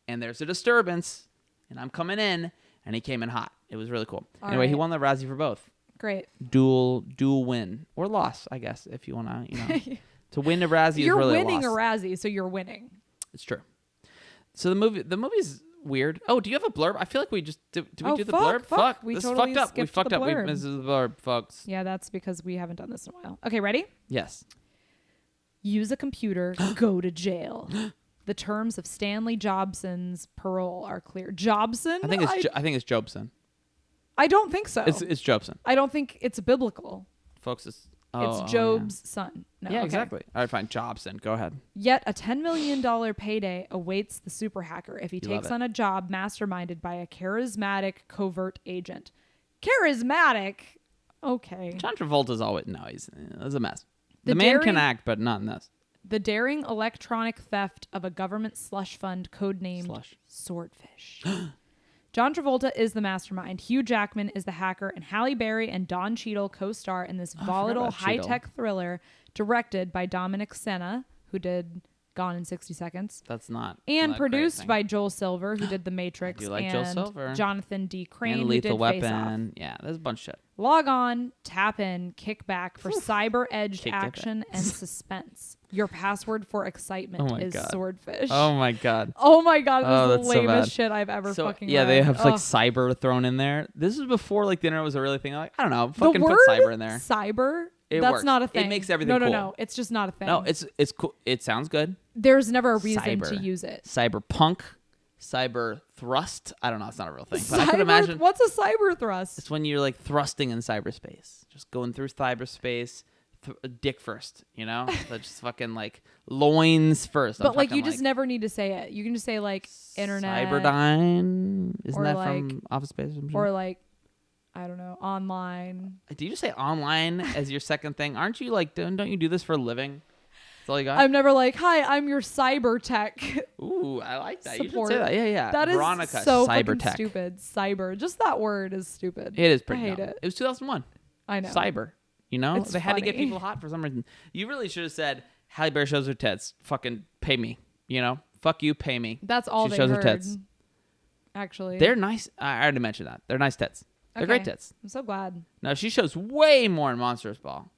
and there's a disturbance and I'm coming in. And he came in hot. It was really cool. All Anyway, he right. won the Razzie for both. Great. Dual win or loss, I guess, if you want to, to win a Razzie You're is really winning a a loss. Razzie, so you're winning. It's true. So the movie's weird. Oh, do you have a blurb? I feel like we just did we Oh, do the fuck, blurb? fuck. We this totally fucked up. We skipped fucked the up. We blurb. missed the blurb, folks. Yeah, that's because we haven't done this in a while. Okay, ready? Yes. Use a computer, go to jail. The terms of Stanley Jobson's parole are clear. Jobson? I think it's Jobson. I don't think so. It's Jobson, I don't think it's biblical. folks. It's It's Job's son. No, Yeah, okay. exactly. All right, fine. Jobson. Go ahead. Yet a $10 million payday awaits the super hacker if he You love takes it. on a job masterminded by a charismatic covert agent. Charismatic? Okay. John Travolta's always he's a mess. The The man can daring- act, but not in this. The daring electronic theft of a government slush fund codenamed Slush. Swordfish. John Travolta is the mastermind. Hugh Jackman is the hacker, and Halle Berry and Don Cheadle co-star in this I forgot volatile about Cheadle. high-tech thriller directed by Dominic Sena, who did Gone in 60 Seconds. That's not. And not produced by Joel Silver, who did The Matrix. I do like and Joel Silver. Jonathan D. Crane, and who Lethal did Face Off. Weapon. Yeah, there's a bunch of shit. Log on, tap in, kick back for cyber-edged Kick it action and suspense. Your password for excitement Oh my is God. Swordfish. Oh my god. Oh my God, Oh, this that's is so the lamest bad. shit I've ever fucking yeah, read. they have like Ugh. cyber thrown in there. This is before like the internet was a really thing. Like, I don't know, The fucking word put cyber in there. cyber, It that's works. not a It thing. makes everything No, cool. no, it's just not a thing. No, it's cool. It sounds good. There's never a reason Cyber. to use it. Cyberpunk, cyber thrust. I don't know. It's not a real thing, but I could Cyber- imagine What's a cyber thrust? it's when you're like thrusting in cyberspace, just going through cyberspace, dick first. You know, so just fucking like loins first. I'm But like, talking, you just never need to say it. You can just say like internet Cyberdyne. Isn't or that like- from Office Space? or like, I don't know, online. Do you just say online as your second thing? Aren't you like, don't you do this for a living? That's all you got? I'm never like, hi, I'm your cyber tech. Ooh, I like that. You should Support. say that. Yeah, yeah. That is Veronica, so cyber fucking tech. stupid. Cyber. Just that word is stupid. It is pretty I hate dumb. it. It was 2001. I know. Cyber. You know? It's they had to get funny. people hot for some reason. You really should have said, Halle Berry shows her tits. Fucking pay me. You know? Fuck you, pay me. That's all She they shows her heard. tits. Actually. They're nice. I already mentioned that. They're nice tits. They're great Okay. tits. I'm so glad. No, she shows way more in Monsters Ball.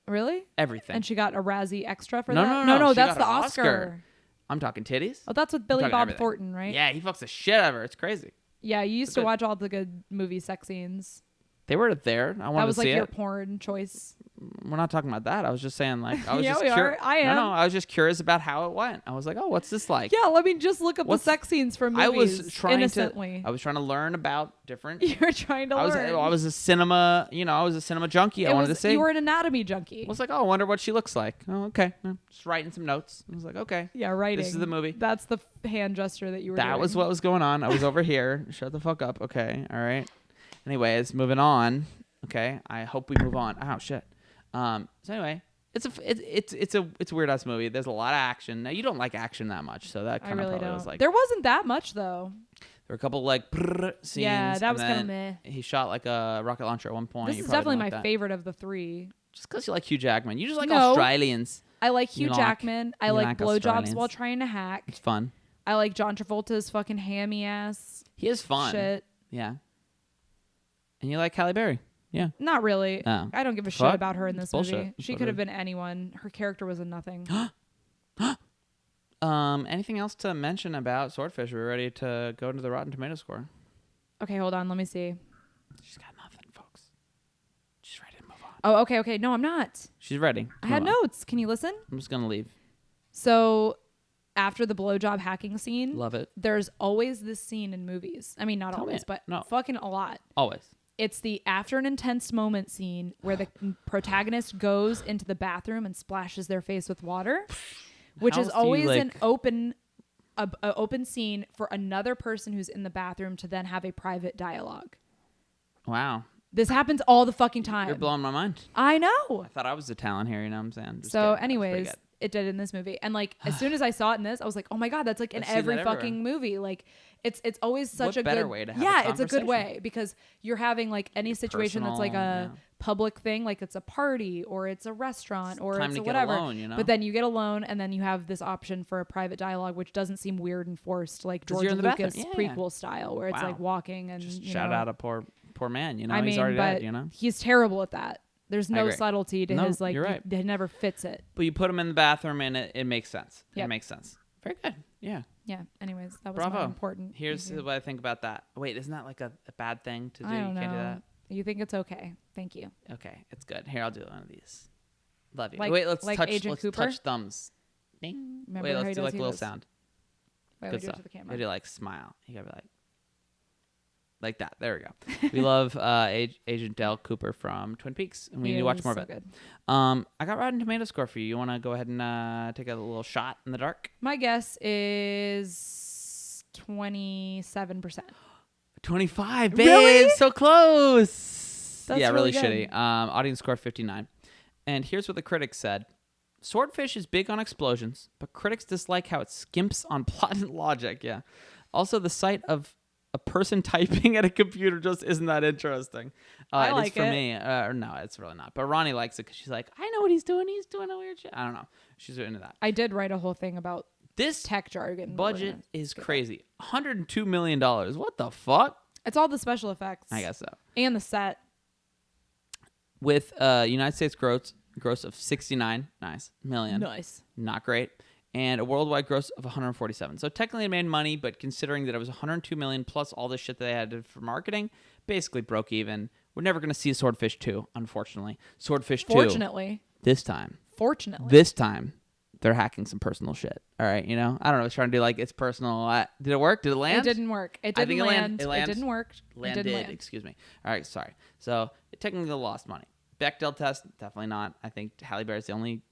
Really? Everything. And she got a Razzie extra for No, that? no, she that's got the an Oscar. Oscar. I'm talking titties. Oh, that's with Billy talking Bob everything. Thornton, right? Yeah, he fucks the shit out of her. It's crazy. Yeah, you used It's to good. watch all the good movie sex scenes. They were there. I wanted That was to like see your it. porn choice. We're not talking about that. I was just saying, like, I was Yeah, just we are. I am. No, I was just curious about how it went. I was like, oh, what's this like? Yeah, let me just look up What's- the sex scenes from movies I was trying innocently. I was trying to learn about different. You're trying to I learn. was a cinema. I was a cinema junkie. I wanted to see. You were an anatomy junkie. I was like, oh, I wonder what she looks like. Oh, okay. Just writing some notes. I was like, okay. Yeah, writing. This is the movie. That's the hand gesture that you were doing. That was what was going on. I was over here. Shut the fuck up. Okay. All right. Anyways, moving on. Okay. I hope we move on. Oh shit. So anyway, it's a weird ass movie. There's a lot of action. Now you don't like action that much, so that I kind of really probably don't. was like There wasn't that much though. there were a couple like scenes. Yeah, that and was kinda then meh. He shot like a rocket launcher at one point. This You is probably definitely don't my like that. favorite of the three. Just because you like Hugh Jackman. You just like No. Australians. I like You Hugh like- Jackman. I you like like blowjobs Australians. while trying to hack. It's fun. I like John Travolta's fucking hammy ass He is fun. shit. Yeah. And you like Halle Berry. Yeah. Not really. Oh. I don't give a shit Fuck. about her in It's this bullshit. movie. It's She what could it have been anyone. Her character was a nothing. Anything else to mention about Swordfish? We're ready to go into the Rotten Tomato score. Okay, hold on. Let me see. She's got nothing, folks. She's ready to move on. Oh, okay. No, I'm not. She's ready. I had Move on. notes. Can you listen? I'm just gonna leave. So, after the blowjob hacking scene, Love it. there's always this scene in movies. I mean, not Tell me always, it. but No. fucking a lot. Always. It's the after an intense moment scene where the protagonist goes into the bathroom and splashes their face with water, which How is else do you, always an like- open scene for another person who's in the bathroom to then have a private dialogue. Wow. This happens all the fucking time. You're blowing my mind. I know. I thought I was the talent here. You know what I'm saying? Just So, kidding. That's anyways, pretty good. it did in this movie, and like as soon as I saw it in this, I was like, "Oh my god, that's like in I've seen every that fucking everywhere. movie." Like, it's always such What a better good way to have a yeah, it's a good conversation? way because you're having like any situation that's like Personal, a yeah. public thing, like it's a party or it's a restaurant or Time it's to a get whatever. alone, you know? But then you get alone, and then you have this option for a private dialogue, which doesn't seem weird and forced, like 'Cause George you're in the Lucas bathroom. Yeah, yeah. prequel style, where it's Wow. like walking and Just you shout know, out a poor man. You know, I he's mean, already but dead. You know. he's terrible at that. There's I no agree. subtlety to No, his like. you're right. It never fits it. But you put him in the bathroom, and it makes sense. It Yep. makes sense. Very good. Yeah. Yeah. Anyways, that was Bravo. more important. Here's review. what I think about that. Wait, isn't that like a bad thing to do? I You don't can't do know. that. You think it's okay? Thank you. Okay, it's good. Here, I'll do one of these. Love you. Like- Wait, let's like touch. Agent Let's Cooper? touch thumbs. Ding. Remember Wait, how let's he do does like a little this? sound. Wait, Good we do it stuff. to the You camera. do like smile. You gotta be like that. There we go. We love Agent Dale Cooper from Twin Peaks, and we He need to watch is more so of it. good. I got Rotten Tomato score for you. You want to go ahead and take a little shot in the dark? My guess is 27%. 25, babe. Really? So close. That's yeah, really really shitty. Audience score 59. And here's what the critics said. Swordfish is big on explosions, but critics dislike how it skimps on plot and logic. Yeah. Also, the sight of a person typing at a computer just isn't that interesting. I It like is for it. me. No, it's really not. But Ronnie likes it because she's like, I know what he's doing. He's doing a weird shit. I don't know. She's into that. I did write a whole thing about This tech jargon. but we're budget gonna is skip it. crazy. $102 million. What the fuck? It's all the special effects. I guess so. And the set. With United States gross of 69 million. Nice. Not great. And a worldwide gross of 147. So technically it made money, but considering that it was 102 million plus all the shit that they had for marketing, basically broke even. We're never going to see Swordfish 2, unfortunately. Swordfish 2. Fortunately. This time, they're hacking some personal shit. All right, you know? I don't know. I was trying to do like it's personal. Did it work? Did it land? It didn't work. It I didn't think land. it landed. It didn't work. Landed, it didn't land. excuse me. All right, sorry. So it technically lost money. Bechdel test, definitely not. I think Halle Berry's the only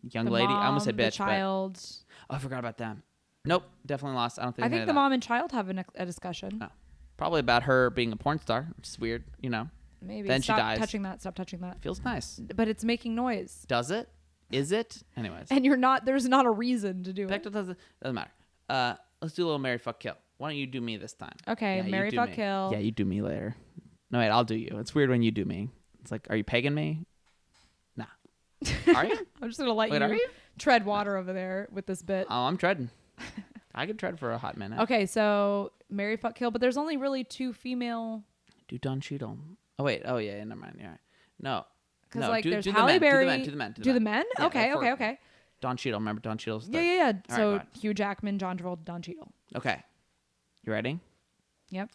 young The lady. mom, I almost said bitch. the child. But, I forgot about them. Nope, definitely lost. I don't think. I think the mom and child have a discussion. Oh. Probably about her being a porn star, which is weird, you know. Maybe. Then Stop she dies. touching that. Stop touching that. Feels nice. But it's making noise. Does it? Is it? Anyways. And there's not a reason to do it. Bechdel doesn't matter. Let's do a little marry, fuck, kill. Why don't you do me this time? Okay, Yeah, you marry, do fuck, me. kill. Yeah, you do me later. No, wait, I'll do you. It's weird when you do me. It's like, are you pegging me? Nah. Are you? I'm just going to let Wait, are you? tread water over there with this bit. Oh, I'm treading. I could tread for a hot minute. Okay, so marry, fuck, kill. But there's only really 2 female. Do Don Cheadle. Oh, wait. Oh, yeah, never mind. You're right. No. Because No, like do there's the Halle men, Berry. Do the men. Do the men? Yeah, Okay, for- okay. Don Cheadle. Remember Don Cheadle's Yeah. All right, So go ahead. Hugh Jackman, John Travolta, Don Cheadle. Okay. You ready? Yep.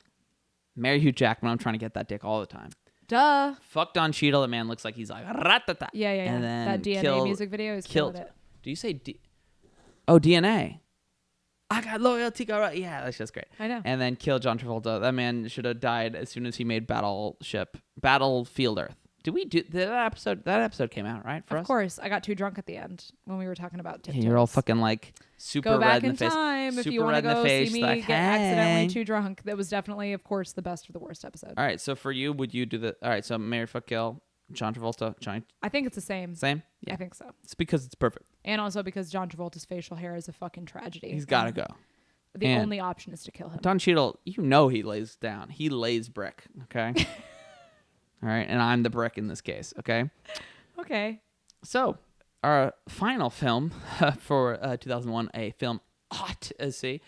Marry Hugh Jackman. I'm trying to get that dick all the time. Duh. Fuck Don Cheadle. The man looks like he's like ratata. Yeah. And then that DNA music video is killed. killed it. Do you say DNA? I got loyalty. Yeah, that's just great. I know. And then kill John Travolta. That man should have died as soon as he made Battlefield Earth. Did that episode? That episode came out, right? For Of us? course, I got too drunk at the end when we were talking about Yeah, Tiptoes. you're all fucking like super Go back red in in the face. time if Super you want to red in the go face, see me like, get accidentally hey. too drunk. That was definitely, of course, the best or the worst episode. All right, so for you, would you do the? All right, so marry, fuck, kill, John Travolta, Johnny, I think it's the same. same. Yeah, I think so. it's because it's perfect. And also because John Travolta's facial hair is a fucking tragedy. He's got to go. The And only option is to kill him. Don Cheadle, you know he lays down. He lays brick. Okay. All right, and I'm the brick in this case. Okay. Okay. So, our final film for 2001, a film Aughtyssey,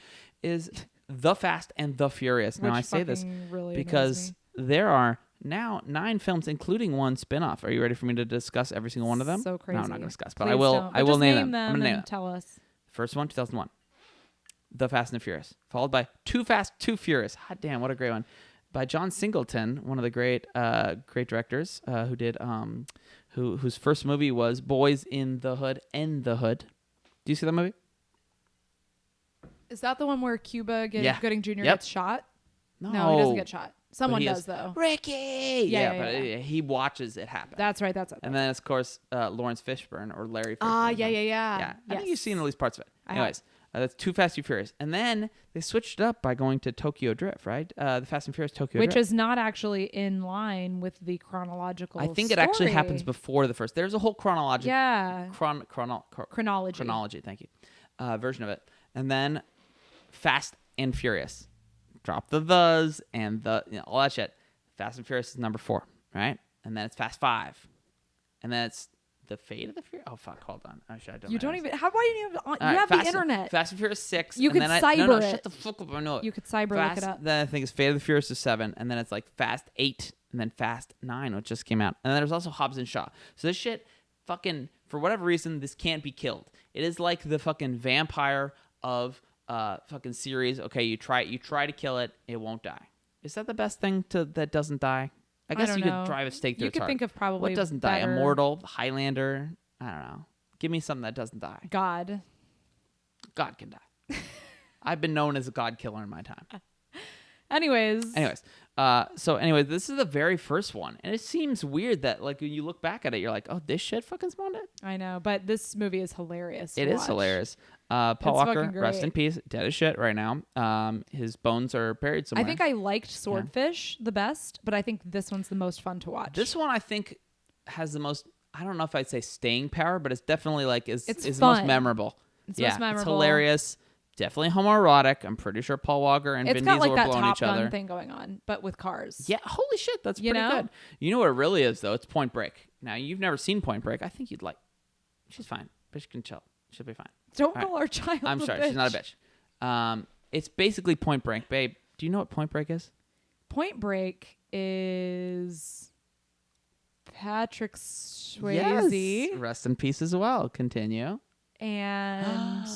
is The Fast and the Furious. Now, Which I say this fucking really annoys because me. there are now 9 films, including one spin-off. Are you ready for me to discuss every single one of them? So crazy. No, I'm not going to discuss, but Please I will. don't. I But will just name them. them. I'm going to name and them. tell us. First one, 2001. The Fast and the Furious, followed by Too Fast, Too Furious. Hot damn, what a great one. By John Singleton, one of the great directors who did whose first movie was Boys in the Hood and the Hood. Do you see that movie? Is that the one where Cuba Yeah. Gooding Jr. Yep. gets shot? No, he doesn't get shot. Someone he does, is- though. Ricky. Yeah, but yeah. he watches it happen. That's right. That's it. And then, of course, Lawrence Fishburne or Larry Fishburne. Ah, or yeah. something. Yeah, I think you've seen at least parts of it. I have. Anyways, that's Too Fast, Too Furious. And then they switched it up by going to Tokyo Drift, right? The Fast and Furious Tokyo Which Drift. is not actually in line with the chronological I think it actually happens before the first. There's a whole chronological Yeah. chronology, thank you, version of it. And then Fast and Furious. Drop the thes and all that shit. Fast and Furious is number 4, right? And then it's Fast 5. And then it's The Fate of the Furious. Oh, fuck, hold on. I should have done You my don't notes. even. How about you have? All You right, have the internet. Fast and Furious 6. You and could then No, cyber shut it. the fuck up. I know it. You could cyber look it up. Then I think it's Fate of the Furious is 7. And then it's like Fast 8. And then Fast 9, which just came out. And then there's also Hobbs and Shaw. So this shit, fucking, for whatever reason, this can't be killed. It is like the fucking vampire of fucking series. Okay, you try to kill it. It won't die. Is that the best thing that doesn't die? I guess don't you know. could drive a stake through You its could heart. think of probably What doesn't die? better- Immortal, Highlander. I don't know. Give me something that doesn't die. God. God can die. I've been known as a god killer in my time. Anyways. Anyways, this is the very first one, and it seems weird that like when you look back at it, you're like, oh, this shit fucking spawned it. I know, but this movie is hilarious. It is hilarious. Paul It's Walker, fucking great. rest in peace, dead as shit right now. His bones are buried somewhere. I think I liked Swordfish the best, but I think this one's the most fun to watch. This one I think has the most. I don't know if I'd say staying power, but it's definitely like is It's most fun. memorable. It's yeah, most memorable. It's hilarious. Definitely homoerotic. I'm pretty sure Paul Walker and It's Vin got Diesel like are that blowing Top each other. Gun thing going on, but with cars. Yeah, holy shit, that's You pretty know? good. You know what it really is, though? It's Point Break. Now, you've never seen Point Break. I think you'd like. She's fine. Bitch can chill. She'll be fine. Don't All call our child. I'm a sorry, bitch. she's not a bitch. It's basically Point Break, babe. Do you know what Point Break is? Point Break is Patrick Swayze Yes. Rest in peace as well. Continue. and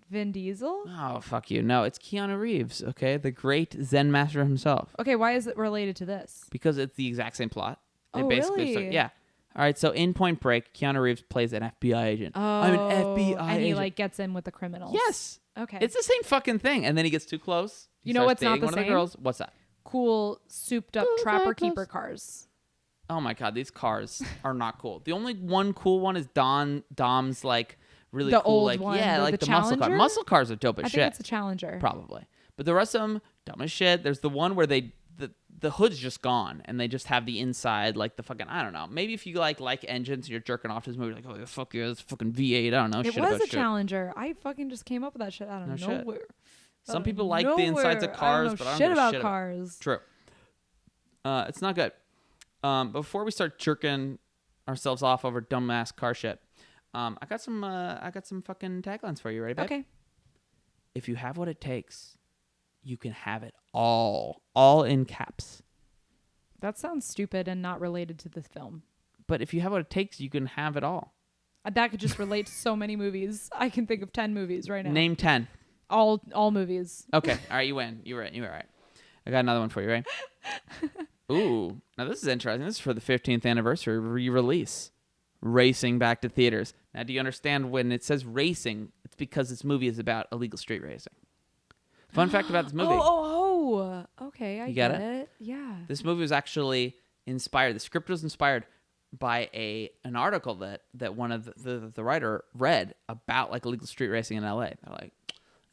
Vin Diesel. Oh, fuck you. No, it's Keanu Reeves, okay? The great Zen master himself. Okay, why is it related to this? Because it's the exact same plot. They Oh, basically really? yeah. All right, so in Point Break, Keanu Reeves plays an FBI agent. I'm an FBI and he agent. like gets in with the criminals. Yes. Okay. It's the same fucking thing. And then he gets too close. He You know starts what's not dating the one of same? the girls. What's that? cool, souped up Oh, trapper very close. keeper cars. Oh my god, these cars are not cool. The only one cool one is Dom's like really The cool, old like one, yeah, like the the muscle car. Challenger? Muscle cars are dope as I shit. think it's a Challenger. Probably. But the rest of them, dumb as shit. There's the one where the hood's just gone and they just have the inside, like the fucking, I don't know. Maybe if you like engines and you're jerking off to this movie, like, oh, fuck yeah, it's fucking V8. I don't know. It shit was about a shit. Challenger. I fucking just came up with that shit out of No shit. nowhere. Some Out of people like the insides of nowhere. cars, I don't but know I don't shit give a about shit cars. True. It's not good. Before we start jerking ourselves off over dumbass car shit, I got some fucking taglines for you. Ready, babe? Okay. If you have what it takes, you can have it all in caps. That sounds stupid and not related to the film. But if you have what it takes, you can have it all. That could just relate to so many movies. I can think of 10 movies right now. Name 10. All movies. Okay. All right, you win. You were right. I got another one for you, right? Ooh. Now this is interesting. This is for the 15th anniversary re-release. Racing back to theaters. Now, do you understand when it says racing, it's because this movie is about illegal street racing. Fun fact about this movie. Oh. Okay, I You get get it? it. Yeah. This movie was actually inspired. The script was inspired by an article that one of the writer read about like illegal street racing in LA. They're like,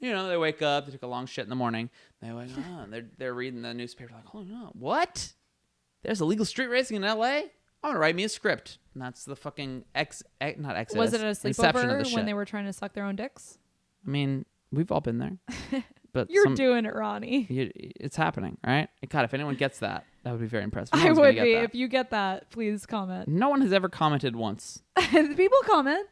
they wake up, they take a long shit in the morning. They're like, they're reading the newspaper like, oh no, what? There's illegal street racing in LA? I'm gonna write me a script. And that's the fucking not Exodus. Was it a Inception of the sleepover shit. when they were trying to suck their own dicks? I mean, we've all been there. But You're doing it, Ronnie. it's happening, right? God, if anyone gets that would be very impressive. No I one's gonna would get be. that. If you get that, please comment. No one has ever commented once. People comment.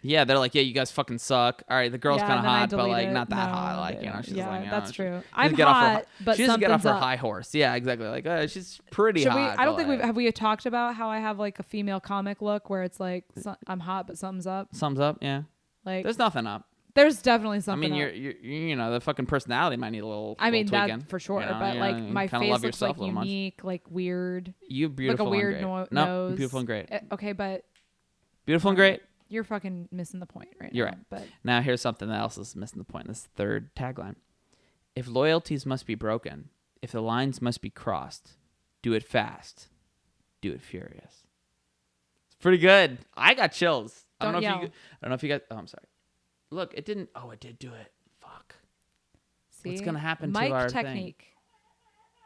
Yeah, they're like, yeah, you guys fucking suck. All right, the girl's Yeah, kind of and then I hot, but delete like it. not that No, hot. Like, yeah, she's yeah, like, that's she true. doesn't I'm get off her hot, but she doesn't get off her something's up. high horse. Yeah, exactly. Like, she's pretty Should hot. I don't but, think like, we talked about how I have like a female comic look where it's like I'm hot but something's up. Sums up. Yeah, Like there's nothing up. there's definitely I something. mean, up. you're the fucking personality might need a little. I mean little that tweaking, for sure, you know? but like You my kinda face love looks yourself like a little much. unique, like weird, You beautiful like a weird and great. no- No, nose. beautiful and great. Okay, but Beautiful and great. you're fucking missing the point right You're now. right. But Now here's something else is missing the point. This third tagline: if loyalties must be broken, if the lines must be crossed, do it fast, do it furious. It's pretty good. I got chills. I don't know if you got. Oh, I'm sorry. Look, it didn't. Oh, it did do it. Fuck. see, What's gonna happen to Mic our thing? technique.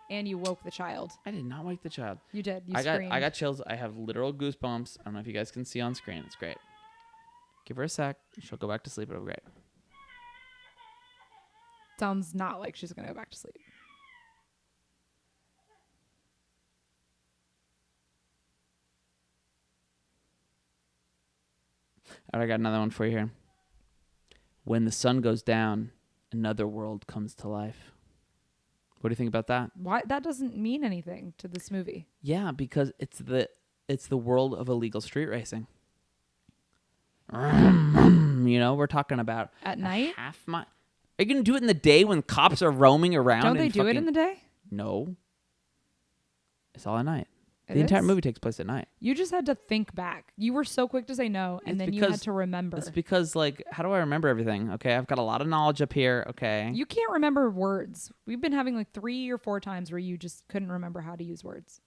And you woke the child. I did not wake the child. You did. You I screamed. got chills. I have literal goosebumps. I don't know if you guys can see on screen. It's great. Give her a sec. She'll go back to sleep. It'll be great. Sounds not like she's gonna go back to sleep. All right, I got another one for you here. When the sun goes down, another world comes to life. What do you think about that? Why that doesn't mean anything to this movie. Yeah, because it's the world of illegal street racing. We're talking about At a night? half mile. Are you gonna do it in the day when cops are roaming around? Don't they and do it fucking- in the day? No. It's all at night. It The entire is? movie takes place at night. You just had to think back. You were so quick to say no, and It's then you had because- to remember. It's because, like, how do I remember everything? Okay, I've got a lot of knowledge up here. Okay. You can't remember words. We've been having like 3 or 4 times where you just couldn't remember how to use words.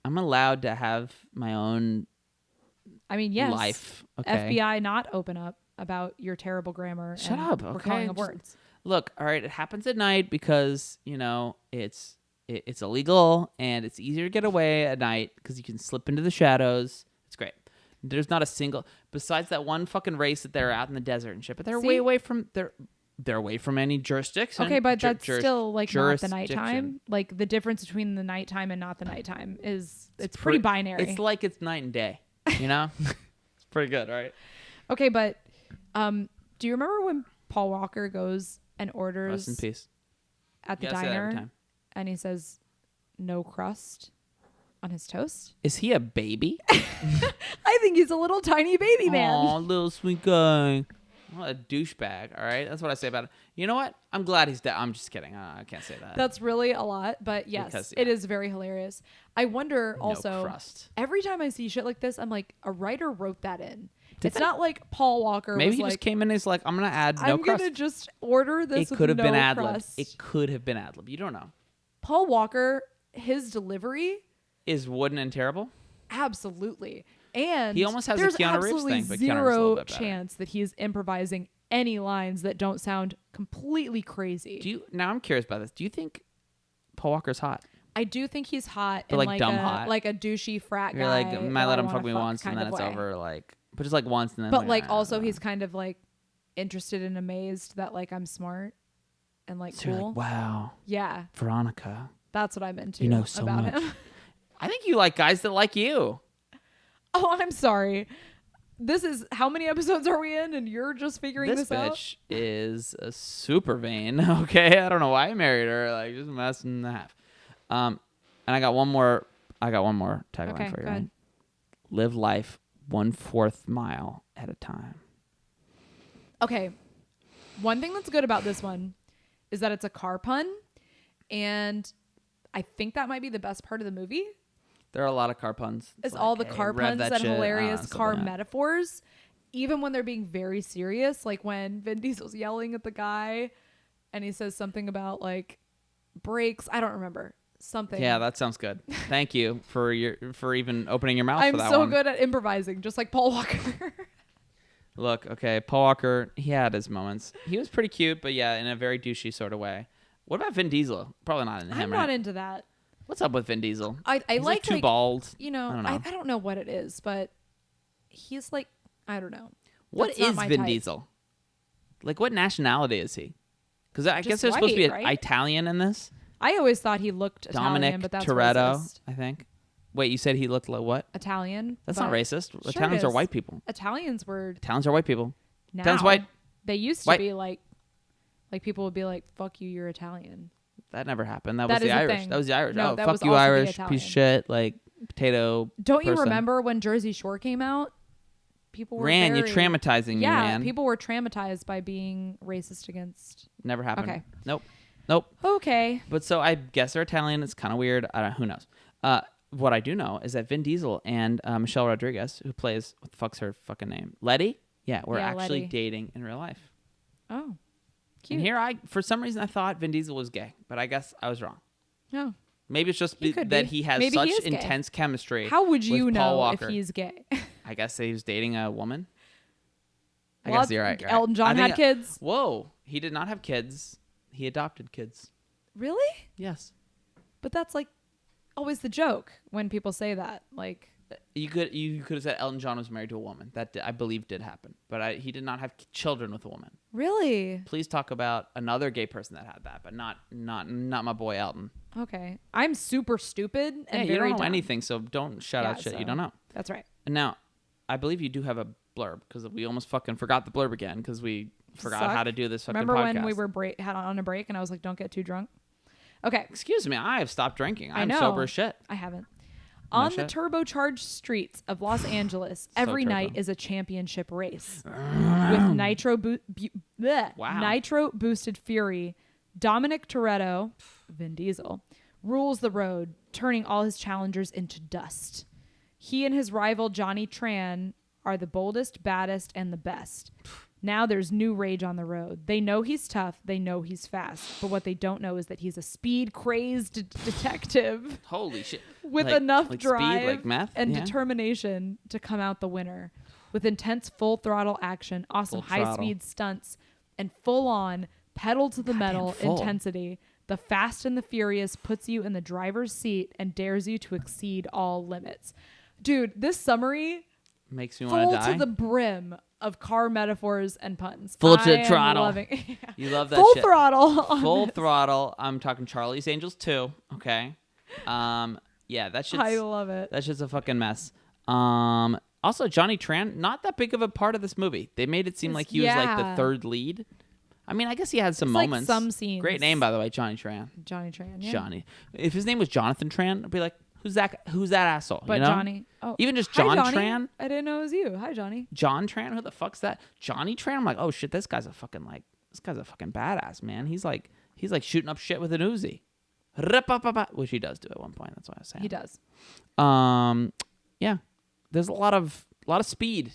I'm allowed to have my own I mean, yes. life. Okay. FBI not open up about your terrible grammar. Shut and up, recalling okay? of Just- words. Look, all right, it happens at night because, it's illegal and it's easier to get away at night because you can slip into the shadows. It's great. There's not a single besides that one fucking race that they're out in the desert and shit. But they're See? way away from they're away from any jurisdiction. Okay, but that's still like not the jurisdiction. nighttime. Like the difference between the nighttime and not the nighttime is it's pretty binary. It's like it's night and day. You know, it's pretty good, right? Okay, but do you remember when Paul Walker goes and orders Rest in peace. at the You gotta say that every diner time. and he says no crust on his toast? Is he a baby? I think he's a little tiny baby man. Aw, little sweet guy. What a douchebag. All right, that's what I say about it. You know what? I'm glad he's dead. I'm just kidding. I can't say that. That's really a lot, but yes, Because, it is very hilarious. I wonder also, crust. every time I see shit like this, I'm like, a writer wrote that in. It's not like Paul Walker Maybe was he like, just came in and he's like, I'm gonna add no I'm crust. gonna just order this. It could have with been no ad lib. crust. It could have been ad lib. You don't know. Paul Walker, his delivery, Is wooden and terrible? absolutely. And He almost has a there's Keanu Reeves absolutely thing, but Keanu Reeves is a zero little bit better. chance that he is improvising any lines that don't sound completely crazy. Now I'm curious about this. Do you think Paul Walker's hot? I do think he's hot But, and like, dumb hot. like a douchey frat You're guy. like, might that let I him wanna fuck me once and kind then of it's way. over. Like, but just like once and then. But like, like also I don't know. he's kind of like interested and amazed that like I'm smart and like So you're cool. like, wow, Yeah, Veronica. that's what I'm into. You know so about much. him. I think you like guys that like you. Oh, I'm sorry. This is how many episodes are we in, and you're just figuring This this out? bitch is a super vain. Okay, I don't know why I married her. Like, just a mess and a half. And I got one more. Tagline Okay, for you. go ahead. Right? Live life 1/4 mile at a time. Okay. One thing that's good about this one is that it's a car pun, and I think that might be the best part of the movie. There are a lot of car puns. Is like, all the hey, car rev puns that and shit. hilarious Something car like that. metaphors, even when they're being very serious. Like when Vin Diesel's yelling at the guy, and he says something about like brakes. I don't remember something. Yeah, that sounds good. Thank you for even opening your mouth I'm for that so one. good at improvising, just like Paul Walker. Look, okay, Paul Walker, he had his moments. He was pretty cute, but yeah, in a very douchey sort of way. What about Vin Diesel? Probably not in him, I'm right? not into that. What's up with Vin Diesel? I He's like too bald. You know, I I don't know. don't know what it is, but he's like, I don't know. What That's not is my Vin type. Diesel? Like, what nationality is he? Because I Just guess there's supposed to be an white, right? Italian in this. I always thought he looked Italian, Dominic but that's Toretto, racist. I think. Wait, you said he looked like what? Italian. That's but not racist. Sure Italians it are is. white people. Italians were Italians are white people. now. Italians white. They used to White. be like people would be like, "Fuck you, you're Italian." That never happened. That That was the is a Irish. thing. That was the Irish. No, oh, that fuck was you, also the Irish piece Italian. of shit. Like potato. Don't you person. remember when Jersey Shore came out? People were Ran, you're very- traumatizing me, Yeah, man. people were traumatized by being racist against. Never happened. Okay. Nope. Okay. But so I guess they're Italian. It's kind of weird. Who knows? What I do know is that Vin Diesel and Michelle Rodriguez, who plays what the fuck's her fucking name, Letty. Yeah, we're Yeah, actually Letty. dating in real life. Oh, cute. And here for some reason I thought Vin Diesel was gay, but I guess I was wrong. Oh. Maybe it's just He could that be. he has Maybe he such is gay. intense chemistry. How would you with Paul know if Walker. he's gay? I guess that he was dating a woman. I Well, guess you're right. Elton John I think had kids. Whoa, he did not have kids. He adopted kids. Really? Yes. But that's like always the joke when people say that. Like, You could have said Elton John was married to a woman. That I believe did happen, but he did not have children with a woman. really? Please talk about another gay person that had that, but not my boy Elton. Okay. I'm super stupid and Hey, you very don't know dumb. anything, so don't shout Yeah, out shit so- you don't know. That's right. And now, I believe you do have a blurb because we almost fucking forgot the blurb again because we forgot Suck. how to do this fucking Remember podcast. when we were had on a break and I was like, "Don't get too drunk." Okay. Excuse me, I have stopped drinking. I I'm know. sober as shit. I haven't. No On the shit. turbocharged streets of Los Angeles, So every turbo. night is a championship race with Wow. nitro boosted fury. Dominic Toretto, Vin Diesel, rules the road, turning all his challengers into dust. He and his rival Johnny Tran are the boldest, baddest, and the best. Now there's new rage on the road. They know he's tough. They know he's fast. But what they don't know is that he's a speed-crazed detective Holy shit. with Like- enough like drive speed, like meth? and Yeah. determination to come out the winner. With intense full-throttle action, awesome Full throttle. high-speed stunts, and full-on pedal-to-the-metal full. intensity, the Fast and the Furious puts you in the driver's seat and dares you to exceed all limits. Dude, this summary Makes me want full to die. to the brim of car metaphors and puns. Full I to am throttle. loving- You love that full shit. throttle. on Full this. throttle. I'm talking Charlie's Angels 2. Okay. Yeah, that shit's I love it. That's just a fucking mess. Also, Johnny Tran, not that big of a part of this movie. They made it seem like he was like the Yeah. third lead. I mean, I guess he had some It's like moments. some scenes. Great name, by the way, Johnny Tran. Johnny Tran. Yeah. Johnny. If his name was Jonathan Tran, I'd be like, who's that asshole? But you know? Johnny. Oh, Even just hi, John Johnny. Tran. I didn't know it was you. Hi, Johnny. John Tran, who the fuck's that? Johnny Tran. I'm like, oh shit, this guy's a fucking badass, man. He's like shooting up shit with an Uzi. Which he does do at one point. That's why I was saying. He does. Yeah. There's a lot of speed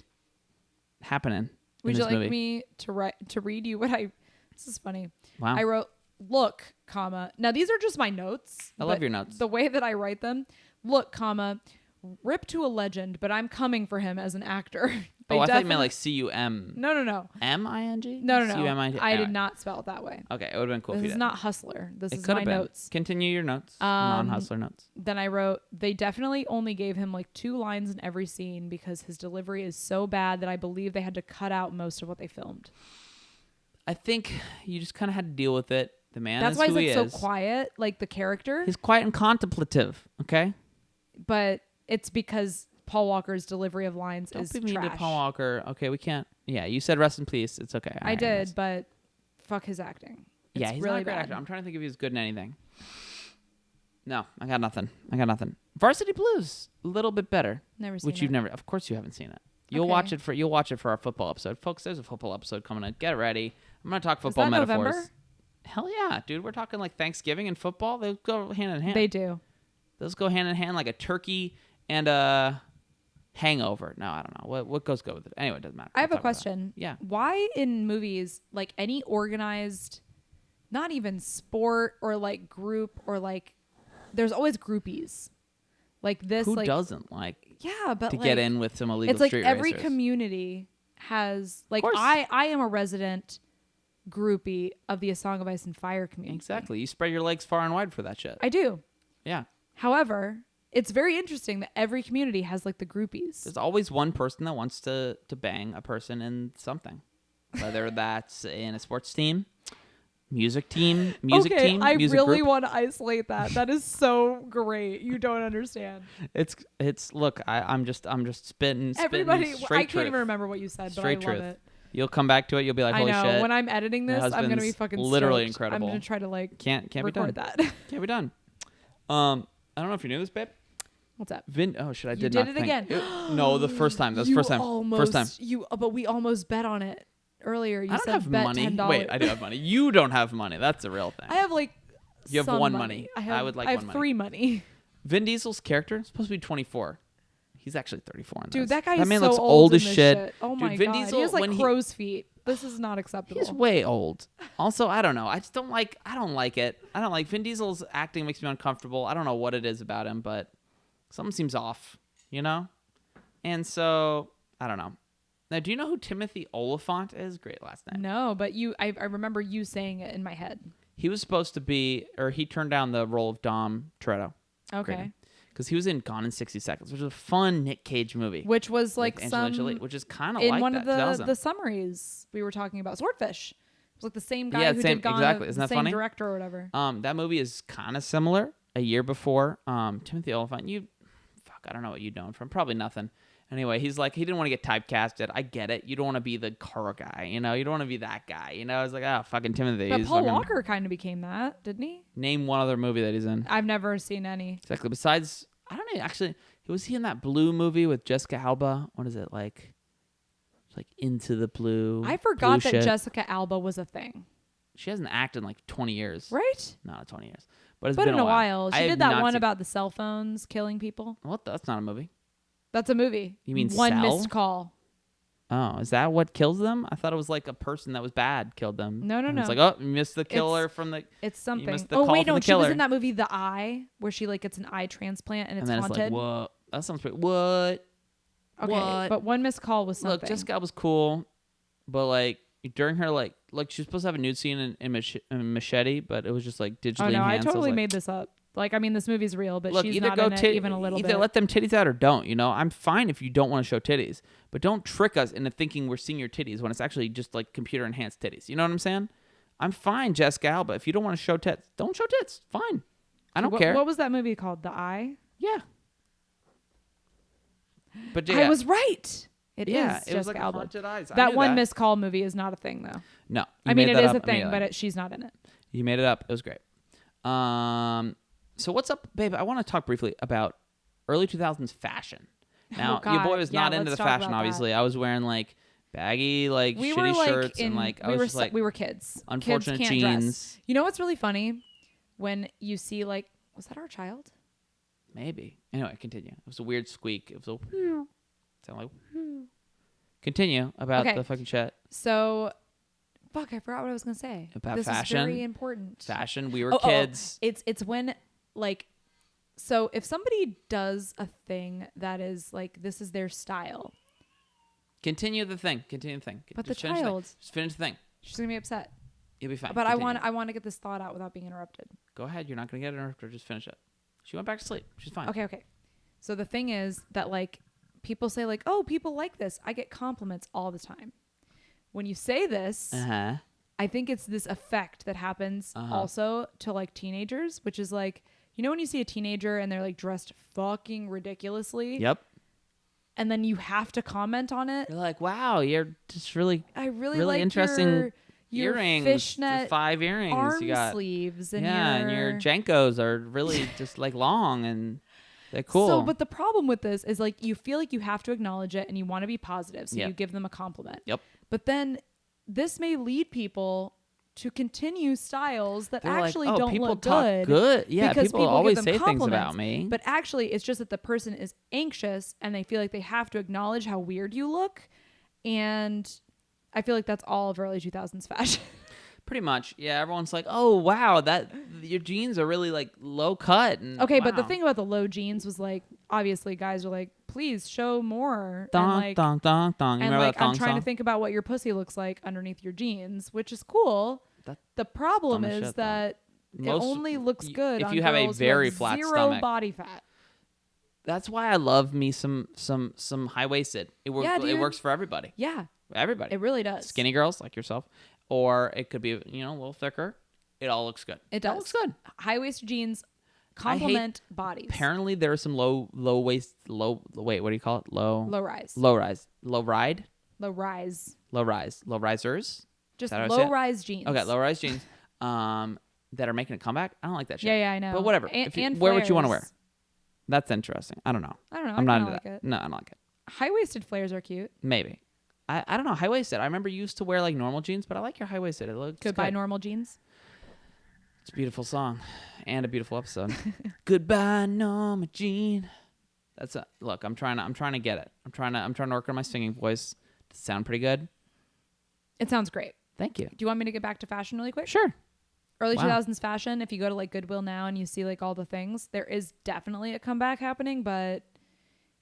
happening. Would in you this like movie. me to read you what I? This is funny. Wow. I wrote, look, comma. Now these are just my notes. I love but your notes. The way that I write them. Look, comma. Rip to a legend, but I'm coming for him as an actor. Oh, I thought you meant like C-U-M. No. M-I-N-G? No. C-U-M-I-N-G? I did Anyway. not spell it that way. Okay, it would have been cool if This you is did. not Hustler. This It is could my have been. notes. Continue your notes. Non-hustler notes. Then I wrote, they definitely only gave him like 2 lines in every scene because his delivery is so bad that I believe they had to cut out most of what they filmed. I think you just kind of had to deal with it. The man That's is why who he he's is. like so quiet, like the character. He's quiet and contemplative, okay? But it's because Paul Walker's delivery of lines Don't is be mean trash. to Paul Walker. Okay, we can't. Yeah, you said rest in peace. It's okay. I did, but fuck his acting. It's Yeah, he's really not a great bad. actor. I'm trying to think if he's good in anything. No, I got nothing. Varsity Blues, a little bit better. Never seen Which you've it. never. Of course, you haven't seen it. You'll Okay. watch it for our football episode, folks. There's a football episode coming up. Get ready. I'm gonna talk football that metaphors. November? Hell yeah, dude. We're talking like Thanksgiving and football. They go hand in hand. They do. Those go hand in hand like a turkey and a hangover. No, I don't know. What goes good with it? Anyway, it doesn't matter. I have We'll a talk about question. that. Yeah. Why in movies, like any organized, not even sport or like group or like, there's always groupies. Like this, Who like doesn't like yeah, but to like, get in with some illegal it's like street every racers? community has like course. I am a resident groupie of the A Song of Ice and Fire community. Exactly. You spread your legs far and wide for that shit. I do. Yeah. However, it's very interesting that every community has like the groupies. There's always one person that wants to bang a person in something, whether that's in a sports team, music team, I music really group. want to isolate that. That is so great. You don't understand. It's look, I'm just spitting Everybody, straight I can't truth. even remember what you said, Straight but I love truth. it. You'll come back to it. You'll be like, I holy know. shit. When I'm editing My this, I'm gonna be husband's fucking literally stoked. incredible. I'm gonna try to like Can't be done. record that. Can't be done. I don't know if you knew this, babe. What's up? Oh shit, I You did did not it think. again. No, the first time. That's the You first time. Almost, First time. But we almost bet on it earlier. You I don't said have bet money. $10. Wait, I do have money. You don't have money. That's a real thing. I have like. You have some one money. I would like I have one money. 3 money. Vin Diesel's character is supposed to be 24. He's actually 34 in Dude, this. that guy that is man so looks old as in this shit. Oh Dude, my Vin god, Diesel, he has like when crow's feet. This is not acceptable. He's way old. Also, I don't know. I just don't like. I don't like it. I don't like Vin Diesel's acting. Makes me uncomfortable. I don't know what it is about him, but something seems off. You know. And so I don't know. Now, do you know who Timothy Oliphant is? Great last name. No, but I remember you saying it in my head. He was supposed to be, or he turned down the role of Dom Toretto. Okay. Because he was in Gone in 60 Seconds, which was a fun Nick Cage movie. Which was like with Angelina some Jolie, which is kind of in like one that. of 2000. the summaries we were talking about. Swordfish. It was like the same guy Yeah, who same- did Gone. exactly. The Isn't that same funny? director or whatever. That movie is kind of similar. A year before, Timothy Oliphant. I don't know what you'd know him from. Probably nothing. Anyway, he's like, he didn't want to get typecasted. I get it. You don't want to be the car guy, you know. You don't want to be that guy, you know. I was like, oh, fucking Timothy. But He's Paul fucking- Walker kind of became that, didn't he? Name one other movie that he's in. I've never seen any. Exactly. Besides, I don't know. Actually, was he in that Blue movie with Jessica Alba? What is it like? It's like Into the Blue. I forgot Blue that shit. Jessica Alba was a thing. She hasn't acted in like 20 years. Right? Not 20 years, but it's But been in a while. I She have did that not one seen- about the cell phones killing people. What? That's not a movie. That's a movie. You mean One Cell? Missed Call. Oh, is that what kills them? I thought it was like a person that was bad killed them. No, And no. It's like, oh, you missed the killer from the. It's something. missed the Oh call wait, from no, the she was killer. in that movie The Eye, where she like gets an eye transplant and And it's then haunted. it's like, whoa, that sounds pretty. What? Okay, What? but One Missed Call was something. Look, Jessica was cool, but like during her like she was supposed to have a nude scene in Machete, but it was just like digitally Oh no, I enhanced. totally was like, made this up. Like, I mean, this movie's real, but Look, she's either not go in it even a little either bit. let them titties out or don't. You know, I'm fine if you don't want to show titties, but don't trick us into thinking we're seeing your titties when it's actually just like computer enhanced titties. You know what I'm saying? I'm fine, Jessica Alba. If you don't want to show tits, don't show tits. Fine. I don't care. What was that movie called? The Eye? Yeah. But I was right. It is it was Jessica like Alba. Haunted Eyes. I That knew one that. Miss Call movie is not a thing, though. No, I mean, made it that is up a thing, immediately. but she's not in it. You made it up. It was great. So what's up, babe? I want to talk briefly about early 2000s fashion. Now, Oh, your boy God. was Yeah, not into the let's talk fashion, about that. obviously. I was wearing like baggy, like We shitty were like shirts and like I was just like we were kids. unfortunate Kids can't jeans. dress. You know what's really funny? When you see like, was that our child? Maybe. Anyway, continue. It was a weird squeak. It was a sound like. Continue about Okay. the fucking shit. So, fuck, I forgot what I was gonna say. About this fashion? is very important. Fashion. We were kids. It's when like, so if somebody does a thing that is like this is their style, Continue the thing. Continue the thing. But Just the finish the thing. child- Just finish the thing. she's gonna be upset. You'll be fine. But Continue. I want to get this thought out without being interrupted. Go ahead. You're not gonna get interrupted. Just finish it. She went back to sleep. She's fine. Okay. So the thing is that like people say like, oh, people like this. I get compliments all the time. When you say this, Uh-huh. I think it's this effect that happens also to like teenagers, which is like, you know, when you see a teenager and they're like dressed fucking ridiculously, Yep. and then you have to comment on it. You're like, wow, you're just really, I really really like interesting your earrings. fishnet the 5 earrings arm you got. sleeves and And your Jankos are really just like long and they're cool. So, but the problem with this is like you feel like you have to acknowledge it and you want to be positive, so Yep. you give them a compliment. Yep. But then this may lead people to continue styles that They're actually like, oh, don't people look talk good. Yeah, because people give always them say things compliments. about me. But actually, it's just that the person is anxious and they feel like they have to acknowledge how weird you look. And I feel like that's all of early 2000s fashion. Pretty much. Yeah, everyone's like, oh, wow, that your jeans are really like low cut. And, Okay, but the wow. thing about the low jeans was like, obviously, guys are like, please show more. Dong, and like, dong, dong, dong. You and remember like that thong I'm trying song? to think about what your pussy looks like underneath your jeans, which is cool. That- The problem dumb as is shit, though. that Most- it only looks good if on you have a girls who very have flat zero stomach. body fat. That's why I love me some high waisted. It works. Yeah, It dude. works for everybody. Yeah, Everybody. it really does. Skinny girls like yourself, or it could be a little thicker. It all looks good. It all does. looks good. High waisted jeans I hate- complement bodies. Apparently, there are some low waist. Wait, what do you call it? Low rise. Low rise. Low ride. Low rise. Low rise. Low risers. Just that how I say low it? rise jeans. Okay, low rise jeans. That are making a comeback. I don't like that shit. Yeah, I know. But whatever. And, If you, and wear what you want to wear. flares. That's interesting. I don't know. I don't know. I'm not kinda into that. like it. No, I don't like it. High waisted flares are cute. Maybe. I don't know. High waisted. I remember you used to wear like normal jeans, but I like your high waisted. It looks Goodbye good. normal jeans. It's a beautiful song and a beautiful episode. Goodbye, Norma Jean. That's a look. I'm trying to get it. I'm trying to work on my singing voice to sound pretty good. It sounds great. Thank you. Do you want me to get back to fashion really quick? Sure. Early Wow. 2000s fashion, if you go to like Goodwill now and you see like all the things, there is definitely a comeback happening, but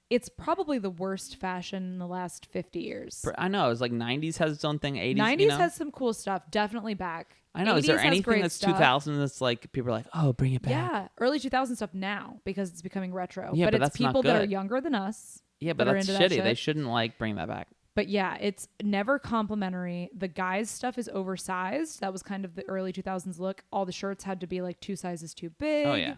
it's probably the worst fashion in the last 50 years. I know. It's like 90s has its own thing. 80s. 90s you know? has some cool stuff, definitely back. I know. Is there 80s has anything great that's stuff. 2000 that's like people are like, oh, bring it back? Yeah, early 2000 stuff now because it's becoming retro. Yeah, but it's that's not people that are good. younger than us. Yeah, but that are that's into that shitty. shit. They shouldn't like bring that back. But yeah, it's never complimentary. The guys' stuff is oversized. That was kind of the early 2000s look. All the shirts had to be like 2 sizes too big. Oh yeah.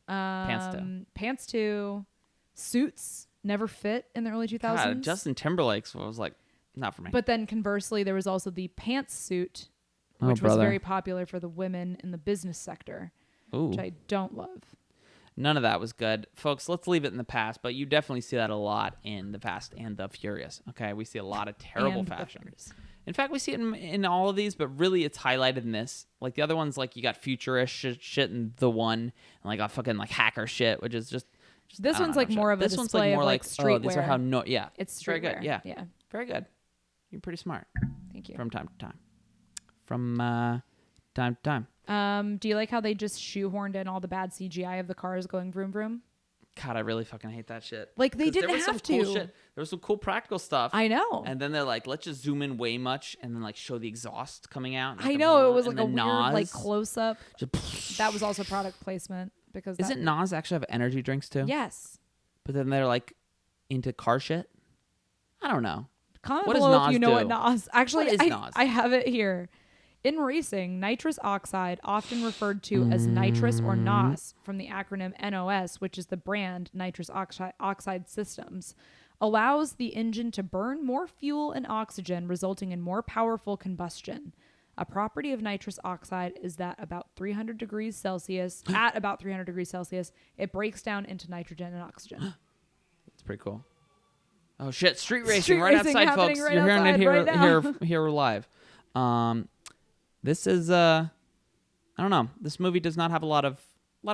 Pants too. Pants too. Suits never fit in the early 2000s. God, Justin Timberlake's was like, not for me. But then conversely, there was also the pantsuit, Oh, which was brother. very popular for the women in the business sector, Ooh. which I don't love. None of that was good. Folks, let's leave it in the past, but you definitely see that a lot in the Fast and the Furious. Okay, we see a lot of terrible And the fashion. Furious. In fact, we see it in all of these, but really it's highlighted in this. Like the other ones, like you got futurish shit in the one, and like a fucking like hacker shit, which is just This I don't one's know, like shit. more of a This one's display like more of like oh, these are streetwear. how yeah, It's very streetwear. good. Yeah, Yeah. very good. You're pretty smart Thank you. from time to time. From time to time. Do you like how they just shoehorned in all the bad CGI of the cars going vroom vroom? God, I really fucking hate that shit. Like, they 'Cause there didn't was some have cool to. shit. There was some cool practical stuff. I know. And then they're like, let's just zoom in way much and then like show the exhaust coming out. and, like, I the know it roar was and like a the weird like NOS. close up. Just That was also product placement. because Isn't Nas actually have energy drinks too? Yes. But then they're like into car shit. I don't know. Comment What does below if Nas you know what do? Nas. Actually, What is Nas? I have it here. In racing, nitrous oxide, often referred to as nitrous or NOS from the acronym NOS, which is the brand Nitrous Oxide Systems, allows the engine to burn more fuel and oxygen, resulting in more powerful combustion. A property of nitrous oxide is that at about 300 degrees Celsius, it breaks down into nitrogen and oxygen. It's pretty cool. Oh shit! Street racing Street right racing outside, happening folks. right You're hearing it outside here, right now. here live. This is I don't know. This movie does not have a lot of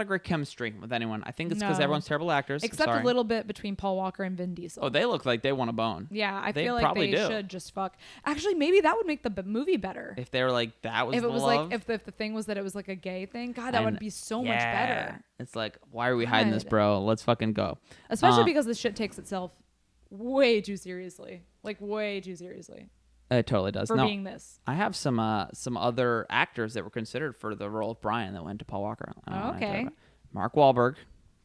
great chemistry with anyone. I think it's because No. everyone's terrible actors. Except Sorry. a little bit between Paul Walker and Vin Diesel. Oh, they look like they want a bone. Yeah, I They feel like probably they do. should just fuck. Actually, maybe that would make the movie better. If they were like that was If it the was love. like if the thing was that it was like a gay thing, God, that And- would be so much yeah. better. It's like, why are we hiding this, God. bro? Let's fucking go. Especially because this shit takes itself way too seriously. Like way too seriously It totally does. for No, being this. I have some other actors that were considered for the role of Brian that went to Paul Walker. I don't know what I'm talking Okay. about. Mark Wahlberg,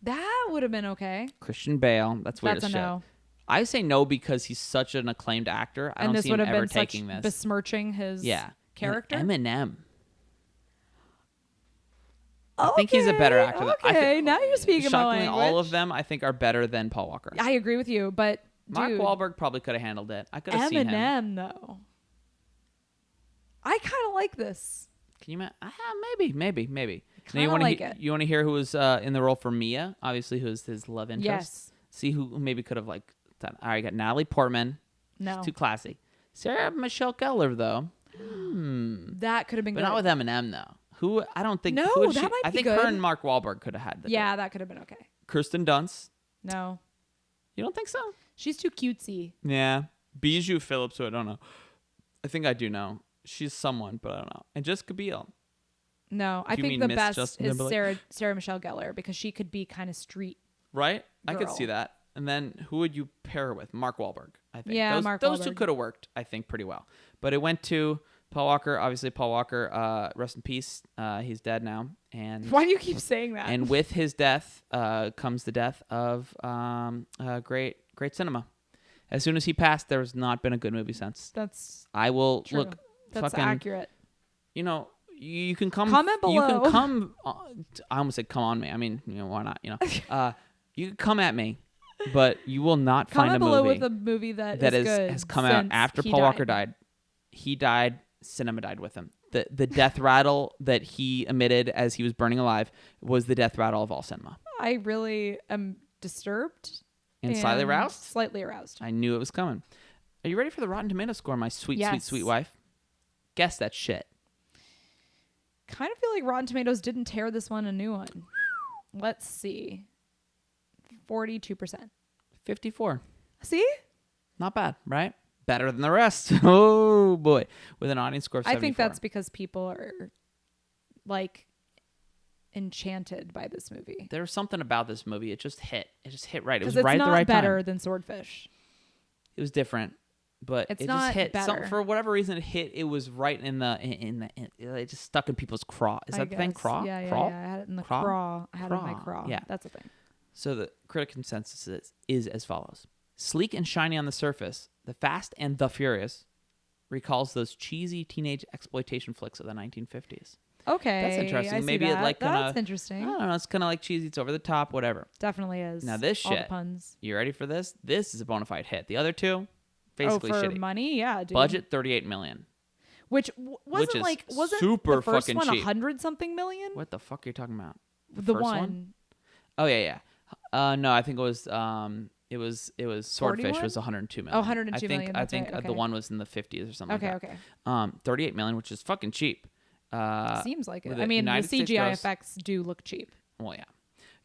That would have been okay. Christian Bale. That's weird That's as a shit. no. I say no because he's such an acclaimed actor. I And don't this see would him have ever been such taking this. besmirching his character. And Eminem. I think he's a better actor. Okay, now you're speaking my shockingly, language. all of them I think are better than Paul Walker. I agree with you, but Mark dude, Wahlberg probably could have handled it. I could have seen him. Eminem though. I kind of like this. Can you? Maybe. Now Kinda you want like to it. you want to hear who was in the role for Mia? Obviously, who's his love interest. Yes. See who maybe could have like done. All right, got Natalie Portman. No, She's too classy. Sarah Michelle Gellar though. that could have been But good. not with Eminem though. Who I don't think. No, who would that she, might I be think good. her and Mark Wahlberg could have had. Yeah, that could have been okay. Kirsten Dunst. No, You don't think so? she's too cutesy. Yeah. Bijou Phillips, who I don't know. I think I do know. She's someone, but I don't know. And Jessica Biel. No, I Do you think mean the Miss best Justin is Timberlake? Sarah Michelle Gellar because she could be kind of street. Right? I could Girl. see that. And then who would you pair her with? Mark Wahlberg, I think. Yeah, those, Mark Those two Wahlberg. could have worked, I think, pretty well. But it went to Paul Walker. Obviously, Paul Walker, rest in peace. He's dead now. And Why do you keep saying that? and with his death comes the death of great cinema. As soon as he passed, there has not been a good movie since. That's I will true. look. That's fucking, accurate. You know, you can come. Comment You below. can come. I almost said come on me. I mean, why not? You can come at me, but you will not find Comment a below movie with a movie that that is is, good has come out since after he Paul Walker died. died. He died. Cinema died with him. The death rattle that he emitted as he was burning alive was the death rattle of all cinema. I really am disturbed And slightly aroused? Slightly aroused. I knew it was coming. Are you ready for the Rotten Tomato score, my sweet, Yes. sweet, sweet wife? Guess that shit. Kind of feel like Rotten Tomatoes didn't tear this one a new one. Let's see. 42%. 54. See? Not bad, right? Better than the rest. Oh, boy. With an audience score of 74. I think that's because people are like enchanted by this movie. There was something about this movie. It just hit. It just hit right. It was Because it's right at not the right better time. than Swordfish. It was different, but It's it not just hit. better. For whatever reason, it hit. It was right in the. It just stuck in people's craw. Is I that the thing? guess. Craw? Yeah. Craw? I had it in the Craw? craw. I had it in my Craw. craw. Yeah. That's the thing. So the critic consensus is as follows: sleek and shiny on the surface, The Fast and the Furious recalls those cheesy teenage exploitation flicks of the 1950s. Okay. That's interesting. I see Maybe it that. like kinda, That's interesting. I don't know. It's kind of like cheesy. It's over the top. Whatever. Definitely is. Now this All the shit. puns. You ready for this? This is a bona fide hit. The other two, basically for shitty. money, yeah, dude. Budget $38 million. Which wasn't is like wasn't super the first fucking one cheap. 100 something million? What the fuck are you talking about? The first one. Oh yeah. No, I think it was Swordfish 41? was 102 million. Oh, 102 I think, million, I that's think right, the okay. one was in the 50s or something Okay, like that. okay. 38 million, which is fucking cheap. Seems like it. with I mean, United the States CGI gross- effects do look cheap. Well, yeah.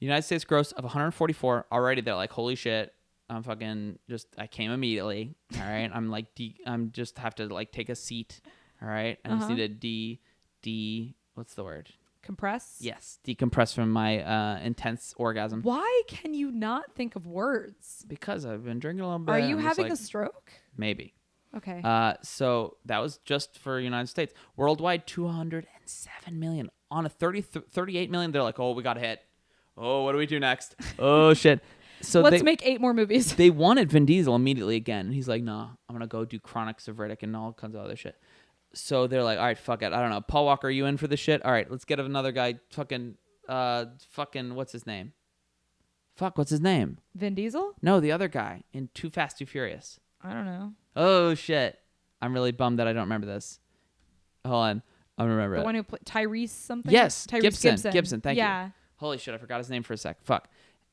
United States gross of 144. Already they're like, holy shit. I'm fucking I came immediately. All right. I'm like, I'm just have to like take a seat. All right. I just need to what's the word? Compress? Yes. Decompress from my intense orgasm. Why can you not think of words? Because I've been drinking a little bit. Are you I'm just having like, a stroke? Maybe. Okay. So that was just for United States. Worldwide, 207 million. On a 38 million, they're like, oh, we got a hit. Oh, what do we do next? Oh shit. So Let's make 8 more movies. they wanted Vin Diesel immediately again. And he's like, no, I'm going to go do Chronics of Riddick and all kinds of other shit. So they're like, all right, fuck it. I don't know. Paul Walker, are you in for this shit? All right, let's get another guy. Fucking, what's his name? What's his name? Vin Diesel? No, the other guy in Too Fast, Too Furious. I don't know. Oh, shit. I'm really bummed that I don't remember this. Hold on. I'm going to remember The it. one who played Tyrese something? Yes, Tyrese Gibson, thank you. Yeah. Holy shit, I forgot his name for a sec. Fuck.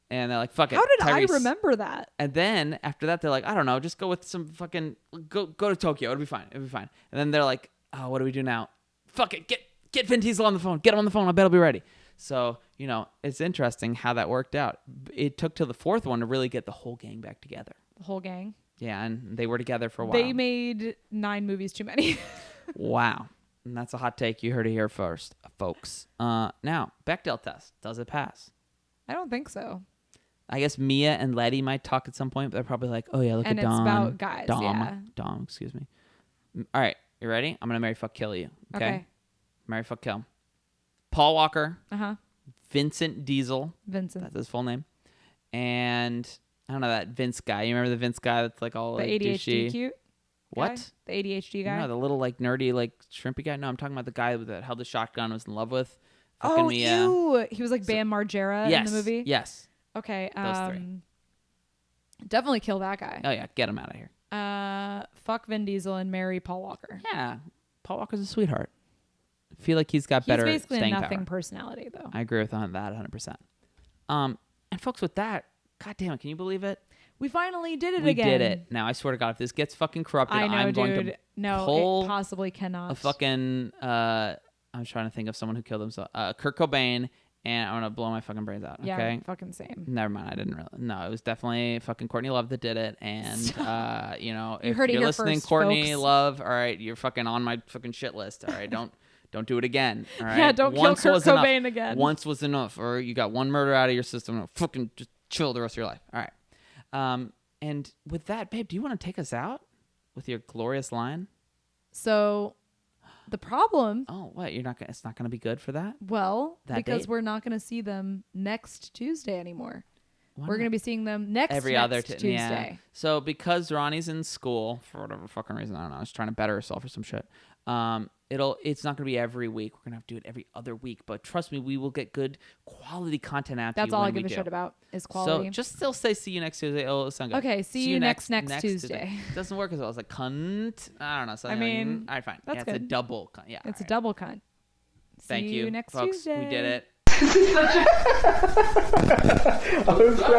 And they're like, fuck it. How did Tyrese. I remember that? And then after that, they're like, I don't know, just go with some fucking go to Tokyo. It'll be fine. It'll be fine. And then they're like, oh, what do we do now? Fuck it. Get Vin Diesel on the phone. Get him on the phone. I bet he'll be ready. So, it's interesting how that worked out. It took till the 4th one to really get the whole gang back together. The whole gang. Yeah, and they were together for a while. They made 9 movies too many. Wow. And that's a hot take. You heard it here first, folks. Now, Bechdel test. Does it pass? I don't think so. I guess Mia and Letty might talk at some point, but they're probably like, oh, yeah, look And at it's Dom. about guys, yeah. Dom, excuse me. All right, you ready? I'm going to marry, fuck, kill you. Okay? Marry, fuck, kill. Paul Walker. Uh-huh. Vincent Diesel. Vincent. That's his full name. And I don't know, that Vince guy. You remember the Vince guy that's like all The like ADHD douchey? cute What? guy? The ADHD guy? No, the little like nerdy like shrimpy guy. No, I'm talking about the guy that held the shotgun, was in love with. Fucking Oh, Mia. ew. He was like Bam Margera Yes. in the movie? Yes. Okay. Those 3. Definitely kill that guy. Oh, yeah. Get him out of here. Fuck Vin Diesel and marry Paul Walker. Yeah. Paul Walker's a sweetheart. I feel like he's got better He's basically a staying nothing power. personality, though. I agree with that 100%. And folks, with that, God damn it, can you believe it? We finally did it We again. did it. Now, I swear to God, if this gets fucking corrupted, I know, I'm going dude. to No, pull it possibly cannot. a fucking, I'm trying to think of someone who killed himself. Kurt Cobain, and I'm going to blow my fucking brains out, Yeah, okay? fucking same. Never mind, I didn't really. No, it was definitely fucking Courtney Love that did it. And, if heard it you're here listening, first, Courtney folks. Love, all right, you're fucking on my fucking shit list, all right? Don't do it again, all right? Yeah, don't Once kill Kurt was enough. Cobain again. Once was enough, or you got one murder out of your system, fucking just chill the rest of your life, all right? And with that, babe, do you want to take us out with your glorious line? So, the problem, Oh, what? You're not gonna? It's not gonna be good for that. well, That because date? we're not going to see them next Tuesday anymore. Why We're not? going to be seeing them next Tuesday. Yeah. So because Ronnie's in school for whatever fucking reason, I don't know, she's trying to better herself or some shit. It's not gonna be every week. We're gonna have to do it every other week. But trust me, we will get good quality content out to you. That's all I when give we a do. shit about is quality. So just still say see you next Tuesday. Oh, sound good. Okay, see you next Tuesday. Doesn't work as well. It's like cunt. I don't know. I mean, all right, fine. that's Yeah, it's a good. double. Yeah, It's all a right. double cunt. Thank See you, you next folks. Tuesday. We did it. I was